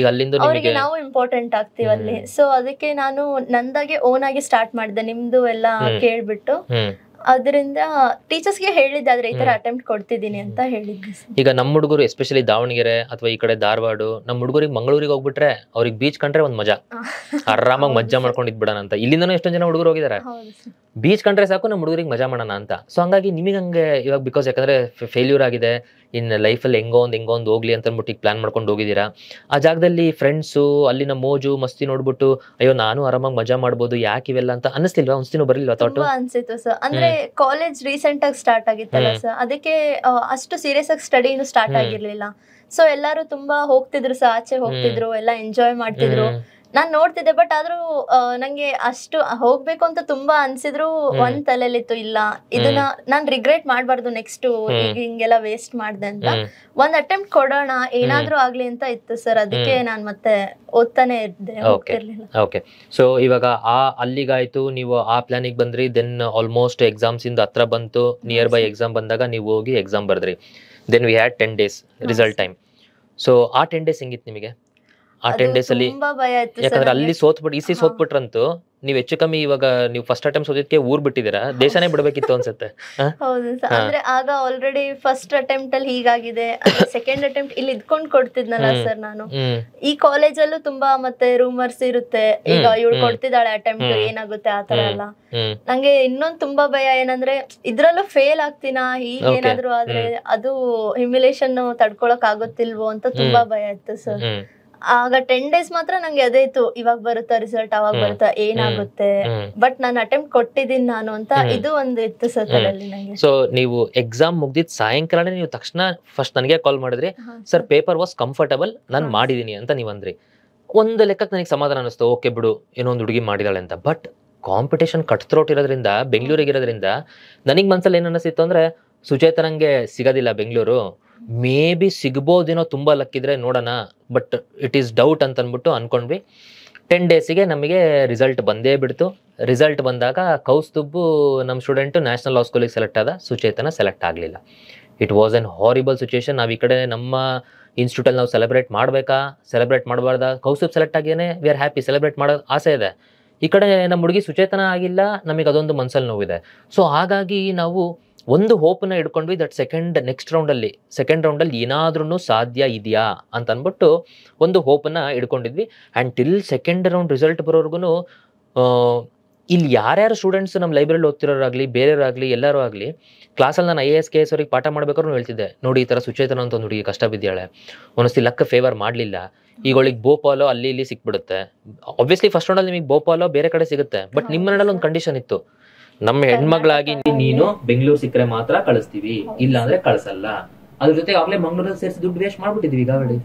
ಅವರಿಗೆ ನಾವು ಇಂಪಾರ್ಟೆಂಟ್ ಆಗ್ತೀವಿ ಅಲ್ಲಿ. ಸೊ ಅದಕ್ಕೆ ನಾನು ನಂದಾಗೆ ಓನ್ ಆಗಿ ಸ್ಟಾರ್ಟ್ ಮಾಡಿದೆ, ನಿಮ್ದು ಎಲ್ಲ ಕೇಳ್ಬಿಟ್ಟು. ಅದರಿಂದ ಟೀಚರ್ಸ್ಗೆ ಹೇಳಿದ್ದೆ, ಆದ್ರೆ ಈ ತರ ಅಟೆಂಪ್ಟ್ ಕೊಡ್ತಿದ್ದೀನಿ ಅಂತ ಹೇಳಿದ್ದೆ. ಈಗ ನಮ್ಮ ಹುಡುಗರು ಎಸ್ಪೆಷಲಿ ದಾವಣಗೆರೆ ಅಥವಾ ಈ ಕಡೆ ಧಾರವಾಡ, ನಮ್ಮ ಹುಡುಗರಿಗೆ ಮಂಗಳೂರಿಗೆ ಹೋಗ್ಬಿಟ್ರೆ ಅವ್ರಿಗೆ ಬೀಚ್ ಕಂಡ್ರೆ ಒಂದ್ ಮಜಾ, ಆರಾಮಾಗಿ ಮಜಾ ಮಾಡ್ಕೊಂಡು ಇದ್ಬಿಡೋಣ ಅಂತ. ಇಲ್ಲಿಂದನೂ ಎಷ್ಟೊಂದ್ ಜನ ಹುಡುಗರು ಹೋಗಿದ್ದಾರೆ, ಬೀಚ್ ಕಂಡ್ರೆ ಸಾಕು ನಮ್ಮ ಹುಡುಗರಿಗೆ ಮಜಾ ಮಾಡೋಣ ಅಂತ. ಸೊ ಹಂಗಾಗಿ ನಿಮಗೆ ಹಂಗೆ ಇವಾಗ ಬಿಕಾಸ್ ಯಾಕಂದ್ರೆ ಫೇಲ್ಯೂರ್ ಆಗಿದೆ, ಇನ್ ಲೈಫಲ್ಲಿ ಹೆಂಗೊಂದು ಹೋಗ್ಲಿ ಅಂತ ಅಂದ್ಬಿಟ್ಟು ಈಗ ಪ್ಲಾನ್ ಮಾಡ್ಕೊಂಡು ಹೋಗಿದ್ದೀರಾ. ಆ ಜಾಗದಲ್ಲಿ ಫ್ರೆಂಡ್ಸು ಅಲ್ಲಿನ ಮೋಜು ಮಸ್ತಿ ನೋಡ್ಬಿಟ್ಟು ಅಯ್ಯೋ ನಾನು ಆರಾಮಾಗಿ ಮಜಾ ಮಾಡ್ಬೋದು, ಯಾಕೆ ಇವೆಲ್ಲ ಅಂತ ಅನ್ನಿಸ್ತಿಲ್ವಾ? ಒಂದ್ಸತಿನೂ ಬರಲಿಲ್ವಾ ಥಾಟ್? ಅನ್ಸಿತ್ತು ಸರ್. ಅಂದ್ರೆ ಕಾಲೇಜ್ ರೀಸೆಂಟ್ ಆಗಿ ಸ್ಟಾರ್ಟ್ ಆಗಿತ್ತಲ್ಲ ಸರ್, ಅದಕ್ಕೆ ಅಷ್ಟು ಸೀರಿಯಸ್ ಆಗಿ ಸ್ಟಡಿನೂ ಸ್ಟಾರ್ಟ್ ಆಗಿರ್ಲಿಲ್ಲ. ಸೊ ಎಲ್ಲರೂ ತುಂಬಾ ಹೋಗ್ತಿದ್ರು ಸರ್, ಆಚೆ ಹೋಗ್ತಿದ್ರು, ಎಲ್ಲ ಎಂಜಾಯ್ ಮಾಡ್ತಿದ್ರು. ನಾನ್ ನೋಡ್ತಿದ್ದೆ, ಬಟ್ ಆದ್ರೂ ನಂಗೆ ಅಷ್ಟು ಹೋಗ್ಬೇಕು ಅಂತ ತುಂಬಾ ಅನ್ಸಿದ್ರು ಒಂದ್ ತಲೆಲಿತ್ತು, ಇಲ್ಲ ಇದನ್ನ ನಾನ್ ರಿಗ್ರೆಟ್ ಮಾಡ್ಬಾರ್ದು ನೆಕ್ಸ್ಟ್ ಈಗ ಹಿಂಗೆಲ್ಲ ವೇಸ್ಟ್ ಮಾಡ್ದೆ ಅಂತ. ಒಂದ್ ಅಟೆಂಪ್ಟ್ ಕೊಡೋಣ ಏನಾದ್ರೂ ಆಗ್ಲಿ ಅಂತ ಇತ್ತು ಸರ್. ಅದಕ್ಕೆ ನಾನ್ ಮತ್ತೆ ಓದ್ತಾನೆ ಇದ್ದೆ, ಹೋಗ್ತಿರ್ಲಿಲ್ಲ. ಓಕೆ, ಸೊ ಇವಾಗ ಅಲ್ಲಿಗಾಯ್ತು, ನೀವು ಆ ಪ್ಲಾನಿಗೆ ಬಂದ್ರಿ. ದೆನ್ ಆಲ್ಮೋಸ್ಟ್ ಎಕ್ಸಾಮ್ಸ್ ಇಂದ ಹತ್ರ ಬಂತು, ನಿಯರ್ ಬೈ ಎಕ್ಸಾಮ್ ಬಂದಾಗ ನೀವು ಹೋಗಿ ಎಕ್ಸಾಮ್ ಬರ್ದ್ರಿ. Then we had 10 days result time. So ಆ 10 days ಹೆಂಗಿತ್ತು ನಿಮಗೆ? ಆ 10 days ಅಲ್ಲಿ ಯಾಕಂದ್ರೆ ಅಲ್ಲಿ ಸೋತ್ಬಿಟ್ಟು ಈಸಿ ಸೋತ್ಬಿಟ್ರಂತೂ ನೀವ್ ಹೆಚ್ಚು ಕಮ್ಮಿ ಇವಾಗ ನೀವು ಫಸ್ಟ್ ಅಟೆಂಪ್ಟ್ ಸೋದಿದ್ಕೆ ಊರ್ ಬಿಟ್ಟಿದ್ದೀರಾ, ದೇಶನೇ ಬಿಡಬೇಕಿತ್ತು ಅನ್ಸುತ್ತೆ. ಹೌದು ಸರ್, ಅಂದ್ರೆ ಆಗ ಆಲ್ರೆಡಿ ಫಸ್ಟ್ ಅಟೆಂಪ್ಟ್ ಅಲ್ಲಿ ಹೀಗಾಗಿದೆ, ಸೆಕೆಂಡ್ ಅಟೆಂಪ್ಟ್ ಇಲ್ಲಿ ಇದ್ಕೊಂಡ್ ಕೊಡ್ತಿದ್ನಲ್ಲ ಸರ್ ನಾನು. ಈ ಕಾಲೇಜಲ್ಲೂ ತುಂಬಾ ಮತ್ತೆ ರೂಮರ್ಸ್ ಇರುತ್ತೆ, ಈಗ ಇವಳು ಕೊಡ್ತಿದ್ದಾಳೆ ಅಟೆಂಪ್ಟ್ ಏನಾಗುತ್ತೆ ಆತರ ಎಲ್ಲ. ನಂಗೆ ಇನ್ನೊಂದ್ ತುಂಬಾ ಭಯ ಏನಂದ್ರೆ ಇದ್ರಲ್ಲೂ ಫೇಲ್ ಆಗ್ತೀನಾ, ಹೀಗೇನಾದ್ರು ಆದ್ರೆ ಅದು ಹ್ಯುಮಿಲೇಷನ್ ತಡ್ಕೊಳಕ್ ಆಗುತ್ತಿಲ್ವೋ ಅಂತ ತುಂಬಾ ಭಯ ಇತ್ತು ಸರ್. ಆಗ 10 days ಮಾತ್ರ ನಂಗೆ ಅದೇ ಇತ್ತು, ಇವಾಗ ಬರುತ್ತಾ ರಿಸಲ್ಟ್, ಅವಾಗ ಬರುತ್ತಾ, ಏನಾಗುತ್ತೆ, ಬಟ್ ನಾನು ಅಟೆಂಪ್ಟ್ ಕೊಟ್ಟಿದ್ದೀನಿ ನಾನು ಅಂತ ಇದು ಒಂದು ಇತ್ತು ಸರ್ ತಲೆಯಲ್ಲಿ ನಂಗೆ. ಸೊ ನೀವು ಎಕ್ಸಾಮ್ ಮುಗ್ದಿದ್ ಸಾಯಂಕಾಲನೇ ನೀವು ತಕ್ಷಣ ಫಸ್ಟ್ ನನಗೆ ಕಾಲ್ ಮಾಡಿದ್ರಿ, ಸರ್ ಪೇಪರ್ ವಾಸ್ ಕಂಫರ್ಟಬಲ್, ನಾನು ಮಾಡಿದೀನಿ ಅಂತ ನೀವು ಅಂದ್ರಿ. ಒಂದು ಲೆಕ್ಕಕ್ಕೆ ನನಗೆ ಸಮಾಧಾನ ಅನಿಸ್ತು, ಓಕೆ ಬಿಡು ಏನೋ ಒಂದು ಹುಡುಗಿ ಮಾಡಿದಾಳೆ ಅಂತ. ಬಟ್ ಕಾಂಪಿಟೇಷನ್ ಕಟ್ ಥ್ರೋಟ್ ಇರೋದ್ರಿಂದ, ಬೆಂಗಳೂರಿಗೆ ಇರೋದ್ರಿಂದ ನನಗೆ ಮನ್ಸಲ್ಲಿ ಏನು ಅನಿಸ್ತಿತ್ತು ಅಂದ್ರೆ, ಸುಚೇತನಂಗೆ ಸಿಗೋದಿಲ್ಲ ಬೆಂಗಳೂರು, ಮೇ ಬಿ ಸಿಗ್ಬೋದೇನೋ ತುಂಬ ಲಕ್ಕಿದ್ರೆ ನೋಡೋಣ, ಬಟ್ ಇಟ್ ಈಸ್ ಡೌಟ್ ಅಂತ ಅಂದ್ಬಿಟ್ಟು ಅನ್ಕೊಂಡ್ವಿ. 10 daysಗೆ ನಮಗೆ ರಿಸಲ್ಟ್ ಬಂದೇ ಬಿಡ್ತು. ರಿಸಲ್ಟ್ ಬಂದಾಗ ಕೌಸ್ತುಬ್ಬು ನಮ್ಮ ಸ್ಟೂಡೆಂಟು ನ್ಯಾಷನಲ್ ಲಾ ಸ್ಕೂಲಿಗೆ ಸೆಲೆಕ್ಟ್ ಆದ, ಸುಚೇತನ ಸೆಲೆಕ್ಟ್ ಆಗಲಿಲ್ಲ. It was an horrible situation. ನಾವು ಈ ಕಡೆ ನಮ್ಮ ಇನ್ಸ್ಟಿಟ್ಯೂಟಲ್ಲಿ ನಾವು ಸೆಲೆಬ್ರೇಟ್ ಮಾಡಬೇಕಾ, ಸೆಲೆಬ್ರೇಟ್ ಮಾಡಬಾರ್ದ, ಕೌಸ್ತುಬ್ ಸೆಲೆಕ್ಟ್ ಆಗಿಯೇ ವಿ ಆರ್ ಹ್ಯಾಪಿ, ಸೆಲೆಬ್ರೇಟ್ ಮಾಡೋ ಆಸೆ ಇದೆ. ಈ ಕಡೆ ನಮ್ಮ ಹುಡುಗಿ ಸುಚೇತನ ಆಗಿಲ್ಲ, ನಮಗೆ ಅದೊಂದು ಮನಸ್ಸಲ್ಲಿ ನೋವಿದೆ. ಸೊ ಹಾಗಾಗಿ ನಾವು ಒಂದು ಹೋಪನ್ನ ಇಟ್ಕೊಂಡ್ವಿ, ದಟ್ ನೆಕ್ಸ್ಟ್ ರೌಂಡಲ್ಲಿ ಏನಾದ್ರೂ ಸಾಧ್ಯ ಇದೆಯಾ ಅಂತ ಅಂದ್ಬಿಟ್ಟು ಒಂದು ಹೋಪನ್ನ ಇಟ್ಕೊಂಡಿದ್ವಿ. And till second round result ಬರೋರ್ಗು ಇಲ್ಲಿ ಯಾರ್ಯಾರು ಸ್ಟೂಡೆಂಟ್ಸ್ ನಮ್ಮ ಲೈಬ್ರರಿಲಿ ಓದ್ತಿರೋರಾಗಲಿ, ಬೇರೆಯವರಾಗಲಿ, ಎಲ್ಲರೂ ಆಗಲಿ, ಕ್ಲಾಸಲ್ಲಿ ನಾನು IAS KS ಅವ್ರಿಗೆ ಪಾಠ ಮಾಡ್ಬೇಕಾದ್ರೂ ಹೇಳ್ತಿದ್ದೆ, ನೋಡಿ ಈ ಥರ ಸುಚೇತನ ಅಂತ ಒಂದು ಹುಡುಗಿ ಕಷ್ಟ ಬಿದ್ದಾಳೆ, ಒಂದೊಂದ್ಸತಿ ಲಕ್ ಫೇವರ್ ಮಾಡಲಿಲ್ಲ, ಈಗ ಅವಳಿಗೆ ಭೋಪಾಲೋ ಅಲ್ಲಿ ಇಲ್ಲಿ ಸಿಕ್ಬಿಡುತ್ತೆ. ಆಬ್ವಿಯಸ್ಲಿ ಫಸ್ಟ್ ರೌಂಡಲ್ಲಿ ನಿಮಗೆ ಭೋಪಾಲೋ ಬೇರೆ ಕಡೆ ಸಿಗುತ್ತೆ, ಬಟ್ ನಿಮ್ಮ ಮನೆಯಲ್ಲಿ ಒಂದು ಕಂಡೀಷನ್ ಇತ್ತು, ನಮ್ಮ ಹೆಣ್ಮಗಳಾಗಿ ನೀನು ಬೆಂಗಳೂರು ಸಿಕ್ಕರೆ ಮಾತ್ರ ಕಳಿಸ್ತೀವಿ, ಇಲ್ಲ ಅಂದ್ರೆ ಕಳ್ಸಲ್ಲ. ಅದ್ರ ಜೊತೆ ಆಗ್ಲೇ ಮಂಗಳೂರಲ್ಲಿ ಸೇರಿಸಿ ದುಡ್ಡು ವೇಸ್ಟ್ ಮಾಡ್ಬಿಟ್ಟಿದ್ವಿ ಈಗ ಆಲ್ರೆಡಿ.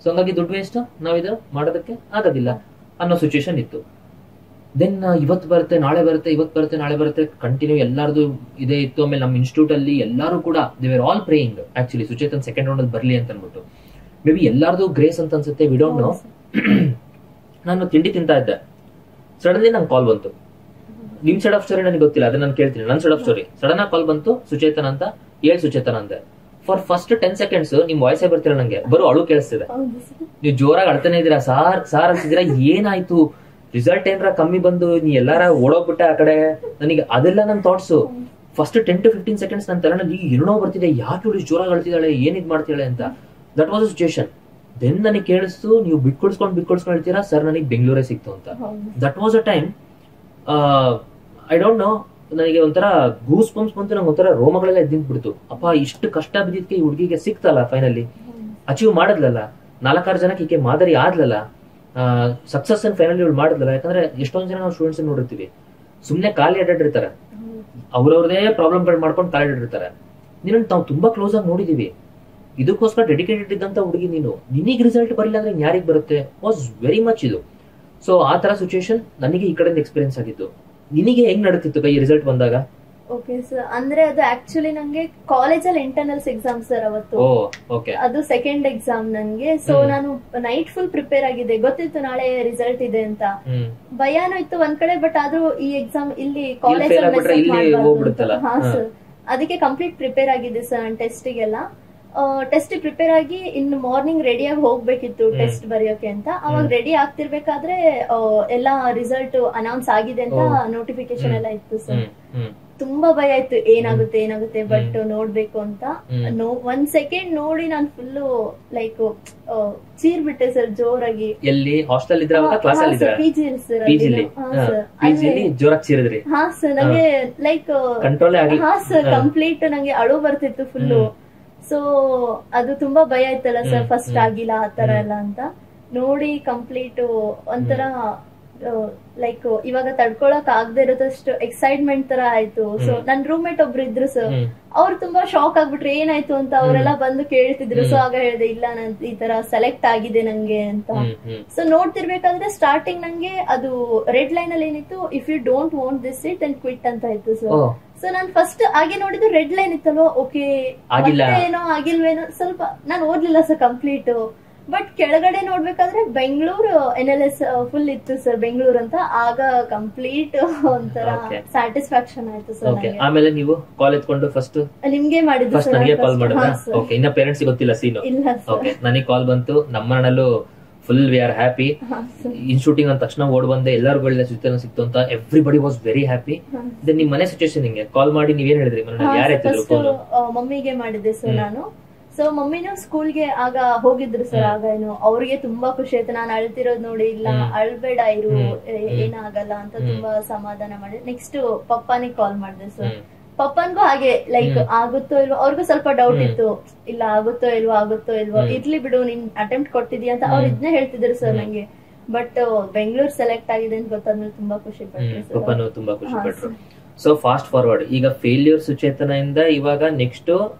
ಸೊ ಹಂಗಾಗಿ ದುಡ್ಡು ವೇಸ್ಟ್, ನಾವಿದು ಮಾಡೋದಕ್ಕೆ ಆಗೋದಿಲ್ಲ ಅನ್ನೋ ಸಿಚುಯೇಷನ್ ಇತ್ತು. ದೆನ್ ಇವತ್ತು ಬರುತ್ತೆ ನಾಳೆ ಬರುತ್ತೆ, ಇವತ್ತು ಬರುತ್ತೆ ನಾಳೆ ಬರುತ್ತೆ, ಕಂಟಿನ್ಯೂ ಎಲ್ಲಾರ್ದು ಇದೇ ಇತ್ತು. ಆಮೇಲೆ ನಮ್ಮ ಇನ್ಸ್ಟಿಟ್ಯೂಟ್ ಅಲ್ಲಿ ಎಲ್ಲರೂ ಕೂಡ they were all praying actually Suchetan second round ಅಲ್ಲಿ ಬರ್ಲಿ ಅಂತ ಅನ್ಬಿಟ್ಟು. ಮೇ ಬಿ ಎಲ್ಲಾರ್ದು ಗ್ರೇಸ್ ಅಂತ ಅನ್ಸುತ್ತೆ, ವಿ ಡೋಂಟ್ ನೋ. ನಾನು ತಿಂಡಿ ತಿಂತಾ ಇದ್ದೆ, ಸಡನ್ಲಿ ನಂಗೆ ಕಾಲ್ ಬಂತು. ನಿಮ್ ಸೈಡ್ ಆಫ್ ಸ್ಟೋರಿ ನನಗೆ ಗೊತ್ತಿಲ್ಲ, ಅದನ್ನ ನಾನು ಕೇಳ್ತೀನಿ. ನನ್ನ ಸೈಡ್ ಆಫ್ ಸ್ಟೋರಿ ಸಡನ್ ಆಗಿ ಕಾಲ್ ಬಂತು, ಸುಚೇತನ್ ಅಂತ, ಹೇಳ್ ಸುಚೇತನ್ ಅಂದೆ. ಫಾರ್ ಫಸ್ಟ್ 10 seconds ನಿಮ್ ವಾಯ್ಸೇ ಬರ್ತಿಲ್ಲ ನಂಗೆ, ಬರೋ ಅಳು ಕೇಳಿಸ್ತಿದೆ. ನೀವು ಜೋರಾಗಿ ಅಳ್ತಾನೆ ಇದ್ದೀರಾ, ಸಾರ್ ಅಂತಿದ್ದೀರಾ, ಏನಾಯ್ತು, ರಿಸಲ್ಟ್ ಏನಾರ ಕಮ್ಮಿ ಬಂದು ನೀ ಎಲ್ಲಾರ ಓಡೋಗ್ಬಿಟ್ಟೆ ಆ ಕಡೆ. ನನಗೆ ಅದೆಲ್ಲ ನನ್ನ ಥಾಟ್ಸು. ಫಸ್ಟ್ 10 to 15 seconds ನನ್ನ ತಲೆನಲ್ಲಿ ಏನೋ ಬರ್ತಿದೆ, ಯಾಕೆ ಇವಳು ಜೋರಾಗಿ ಅಳ್ತಿದ್ದಾಳೆ, ಏನಿದ್ ಮಾಡ್ತಿದ್ದಾಳೆ ಅಂತ. That was a situation. Then ನನಗೆ ಕೇಳಿಸ್ತು, ನೀವು ಬಿಟ್ಕೊಡ್ಸ್ಕೊಂಡು ಹೇಳ್ತೀರಾ, ಸರ್ ನನಗೆ ಬೆಂಗಳೂರೇ ಸಿಕ್ತು ಅಂತ. That was a time, I don't know, ನನಗೆ ಒಂಥರ ಗೂಸ್ ಪಂಪ್ಸ್ ಬಂತು, ನಂಗೆ ಒಂಥರ ರೋಮಗಳೆಲ್ಲ ಎದ್ದಿಂದ್ಬಿಡ್ತು. ಅಪ್ಪ ಇಷ್ಟು ಕಷ್ಟ ಬಿದ್ದಿದ್ಕೆ ಈ ಹುಡುಗಿಗೆ ಸಿಕ್ತಲ್ಲ, ಫೈನಲಿ ಅಚೀವ್ ಮಾಡಿದ್ಲಲ್ಲ, 4-6 ಜನಕ್ಕೆ ಈಕೆ ಮಾದರಿ ಆದ್ಲಲ್ಲ, ಸಕ್ಸಸ್ ಅನ್ ಫೈನಲಿ ಇವಳು ಮಾಡಿದ್ಲಲ್ಲ. ಯಾಕಂದ್ರೆ ಎಷ್ಟೊಂದ್ ಜನ ನಾವು ಸ್ಟೂಡೆಂಟ್ಸ್ ನೋಡಿರ್ತೀವಿ, ಸುಮ್ನೆ ಖಾಲಿ ಅಡ್ಡಾಡಿರ್ತಾರೆ, ಅವ್ರವ್ರದೇ ಪ್ರಾಬ್ಲಮ್ಗಳು ಮಾಡ್ಕೊಂಡು ಖಾಲಿ ಅಡ್ಡಾಡಿರ್ತಾರೆ. ನೀನು ನಾವು ತುಂಬಾ ಕ್ಲೋಸ್ ಆಗಿ ನೋಡಿದೀವಿ, ಇದಕ್ಕೋಸ್ಕರ ಡೆಡಿಕೇಟೆಡ್ ಇದ್ದಂತ ಹುಡುಗಿ ನೀನು, ನಿನಗೆ ರಿಸಲ್ಟ್ ಬರಲಿಲ್ಲ ಅಂದ್ರೆ ಯಾರಿಗೆ ಬರುತ್ತೆ, ವಾಸ್ ವೆರಿ ಮಚ್ ಇದು. ಸೊ ಆ ತರ ಸಿಚುಯೇಷನ್ ನನಗೆ ಈ ಕಡೆಯಿಂದ ಎಕ್ಸ್ಪೀರಿಯನ್ಸ್ ಆಗಿತ್ತು. ನಿನಗೆ ಹೆಂಗ್ ನಡೀತಿತ್ತು ಕೈ ರಿಸಲ್ಟ್ ಬಂದಾಗ? ಓಕೆ ಸರ್, ಅಂದ್ರೆ ಅದು ಆಕ್ಚುಲಿ ನಂಗೆ ಕಾಲೇಜಲ್ಲಿ ಇಂಟರ್ನಲ್ಸ್ ಎಕ್ಸಾಮ್ ಸರ್ ಅವತ್ತು, ಅದು ಸೆಕೆಂಡ್ ಎಕ್ಸಾಮ್ ನನ್ಗೆ. ಸೊ ನಾನು ನೈಟ್ ಫುಲ್ ಪ್ರಿಪೇರ್ ಆಗಿದ್ದೆ, ಗೊತ್ತಿತ್ತು ನಾಳೆ ರಿಸಲ್ಟ್ ಇದೆ ಅಂತ, ಭಯಾನು ಇತ್ತು ಒಂದ್ ಕಡೆ, ಬಟ್ ಆದ್ರೂ ಈ ಎಕ್ಸಾಮ್ ಇಲ್ಲಿ ಕಾಲೇಜ್, ಹಾ ಸರ್, ಅದಕ್ಕೆ ಕಂಪ್ಲೀಟ್ ಪ್ರಿಪೇರ್ ಆಗಿದ್ದೆ ಸರ್ ನಾನು ಟೆಸ್ಟಿಗೆಲ್ಲ. ಟೆಸ್ಟ್ ಪ್ರಿಪೇರ್ ಆಗಿ ಇನ್ನು ಮಾರ್ನಿಂಗ್ ರೆಡಿಯಾಗಿ ಹೋಗ್ಬೇಕಿತ್ತು ಟೆಸ್ಟ್ ಬರೆಯೋಕೆ ಅಂತ. ಅವಾಗ ರೆಡಿ ಆಗ್ತಿರ್ಬೇಕಾದ್ರೆ ಎಲ್ಲಾ ರಿಸಲ್ಟ್ ಅನೌನ್ಸ್ ಆಗಿದೆ ಅಂತ ನೋಟಿಫಿಕೇಶನ್ ಎಲ್ಲ ಇತ್ತು ಸರ್. ತುಂಬಾ ಭಯ ಆಯ್ತು, ಏನಾಗುತ್ತೆ ಬಟ್ ನೋಡ್ಬೇಕು ಅಂತ. 1 second ನೋಡಿ ನಾನು ಫುಲ್ ಲೈಕ್ ಚೀರ್ ಬಿಟ್ಟೆ ಸರ್ ಜೋರಾಗಿ. ಎಲ್ಲಿ ಹಾಸ್ಟೆಲ್ ಇದ್ರ ಕ್ಲಾಸ್ ಅಲ್ಲಿ ಇದ್ರ? ಪಿಜಿ ಸರ್, ಜೋರಾಗಿ ಚೀರಿದ್ರಿ? ಹಾ ಸರ್, ನಂಗೆ ಲೈಕ್ ಕಂಟ್ರೋಲ್ ಆಗಿ, ಹಾ ಸರ್, ಕಂಪ್ಲೀಟ್ ನಂಗೆ ಅಳು ಬರ್ತಿತ್ತು ಫುಲ್ಲು. ಸೊ ಅದು ತುಂಬಾ ಭಯ ಆಯ್ತಲ್ಲ ಸರ್, ಫಸ್ಟ್ ಆಗಿಲ್ಲ ಆತರ ಎಲ್ಲ ಅಂತ ನೋಡಿ ಕಂಪ್ಲೀಟ್ ಒಂಥರ ಲೈಕ್ ಇವಾಗ ತಡ್ಕೊಳಕ್ ಆಗದೆ ಇರೋದಷ್ಟು ಎಕ್ಸೈಟ್ಮೆಂಟ್ ತರ ಆಯ್ತು. ಸೊ ನನ್ ರೂಮ್ಮೇಟ್ ಒಬ್ರು ಇದ್ರು ಸರ್, ಅವ್ರು ತುಂಬಾ ಶಾಕ್ ಆಗ್ಬಿಟ್ರು, ಏನಾಯ್ತು ಅಂತ. ಅವರೆಲ್ಲ ಬಂದು ಕೇಳ್ತಿದ್ರು. ಸೊ ಆಗ ಹೇಳಿದೆ, ಇಲ್ಲ ನನ್ ಈ ತರ ಸೆಲೆಕ್ಟ್ ಆಗಿದೆ ನಂಗೆ ಅಂತ. ಸೊ ನೋಡ್ತಿರ್ಬೇಕಾದ್ರೆ ಸ್ಟಾರ್ಟಿಂಗ್ ನಂಗೆ ಅದು ರೆಡ್ ಲೈನ್ ಅಲ್ಲಿ ಏನಿತ್ತು, if you don't want this it and quit ಅಂತ ಇತ್ತು ಸರ್. ಸೊ ನಾನ್ ಫಸ್ಟ್ ಹಾಗೆ ನೋಡಿದ್ದು ರೆಡ್ ಲೈನ್ ಇತ್ತಲ್ವ, ಓಕೆ ಏನೋ ಆಗಿಲ್ವೇನೋ, ಸ್ವಲ್ಪ ನಾನು ಓದ್ಲಿಲ್ಲ ಸರ್ ಕಂಪ್ಲೀಟ್. ಬಟ್ ಕೆಳಗಡೆ ನೋಡ್ಬೇಕಾದ್ರೆ ಬೆಂಗಳೂರು NLS ಫುಲ್ ಇತ್ತು ಸರ್, ಬೆಂಗಳೂರು ಅಂತ. ಆಗ ಕಂಪ್ಲೀಟ್ ಒಂಥರ ಸ್ಯಾಟಿಸ್ಫ್ಯಾಕ್ಷನ್ ಆಯ್ತು ಸರ್. ಆಮೇಲೆ ನೀವು ಕಾಲ್ ಎತ್ಕೊಂಡು ಫಸ್ಟ್ ನಿಮ್ಗೆ ಮಾಡಿದ್ದು ಸರ್? ನನಗೆ ಕಾಲ್ ಮಾಡಿದ್ರೆ ಇನ್ನ ಪೇರೆಂಟ್ಸ್ ಗೊತ್ತಿಲ್ಲ ಸೀನು. ನನಗೆ ಕಾಲ್ ಬಂತು, ನಮ್ಮ ಮನೆಯಲ್ಲೂ ಫುಲ್ ವಿ ಆರ್ ಹ್ಯಾಪಿ. ಇನ್ಸ್ಟಿಟ್ಯೂಟಿಂಗ್ ಅಂದ ತಕ್ಷಣ ಓಡ್ ಬಂದೆ, ಎಲ್ಲರಿಗೂ ಹೇಳಿದೆ ಸುಚೇತನ ಸಿಕ್ತು ಅಂತ. Everybody was very happy. Then ನಿಮ್ ಮನೆ ಸಿಚುಯೇಷನ್ ಹಿಂಗೆ ಕಾಲ್ ಮಾಡಿ ನೀವೇನ್ ಹೇಳಿದ್ರಿ? ಮಮ್ಮಿಗೆ ಮಾಡಿದ್ದೆ ಸರ್ ನಾನು. ಸೊ ಮಮ್ಮಿನೂ ಸ್ಕೂಲ್ಗೆ ಆಗ ಹೋಗಿದ್ರು ಸರ್. ಆಗ ಏನು ಅವ್ರಿಗೆ ತುಂಬಾ ಖುಷಿ ಆಯ್ತು, ನಾನು ಅಳ್ತಿರೋದ್ ನೋಡಿ, ಇಲ್ಲ ಅಳ್ಬೇಡ ಇರು, ಏನಾಗಲ್ಲ ಅಂತ ತುಂಬಾ ಸಮಾಧಾನ ಮಾಡಿ. ನೆಕ್ಸ್ಟ್ ಪಪ್ಪಾನಿಗೆ ಕಾಲ್ ಮಾಡಿದೆ ಸರ್. ಪಪ್ಪನ್ಗೂ ಹಾಗೆ ಲೈಕ್ ಆಗುತ್ತೋ ಇಲ್ವೋ, ಅವ್ರಿಗೂ ಸ್ವಲ್ಪ ಡೌಟ್ ಇತ್ತು, ಇಲ್ಲ ಆಗುತ್ತೋ ಇಲ್ವೋ ಇರ್ಲಿ ಬಿಡು ನೀನ್ ಅಟೆಂಪ್ಟ್ ಕೊಟ್ಟಿದ್ಯಾ ಅಂತ ಅವ್ರು ಇದನ್ನೇ ಹೇಳ್ತಿದ್ರು ಸರ್ ನಂಗೆ. ಬಟ್ ಬೆಂಗಳೂರು ಸೆಲೆಕ್ಟ್ ಆಗಿದೆ ಅಂತ ಗೊತ್ತಾದ್ಮೇಲೆ ತುಂಬಾ ಖುಷಿ ಪಟ್ಟರು, ತುಂಬಾ ಖುಷಿ ಪಟ್ರು. ಸೊ ಫಾಸ್ಟ್ ಫಾರ್ವರ್ಡ್, ಈಗ ಫೇಲ್ಯೂರ್ ಸುಚೇತನ ಇಂದ ಇವಾಗ ನೆಕ್ಸ್ಟ್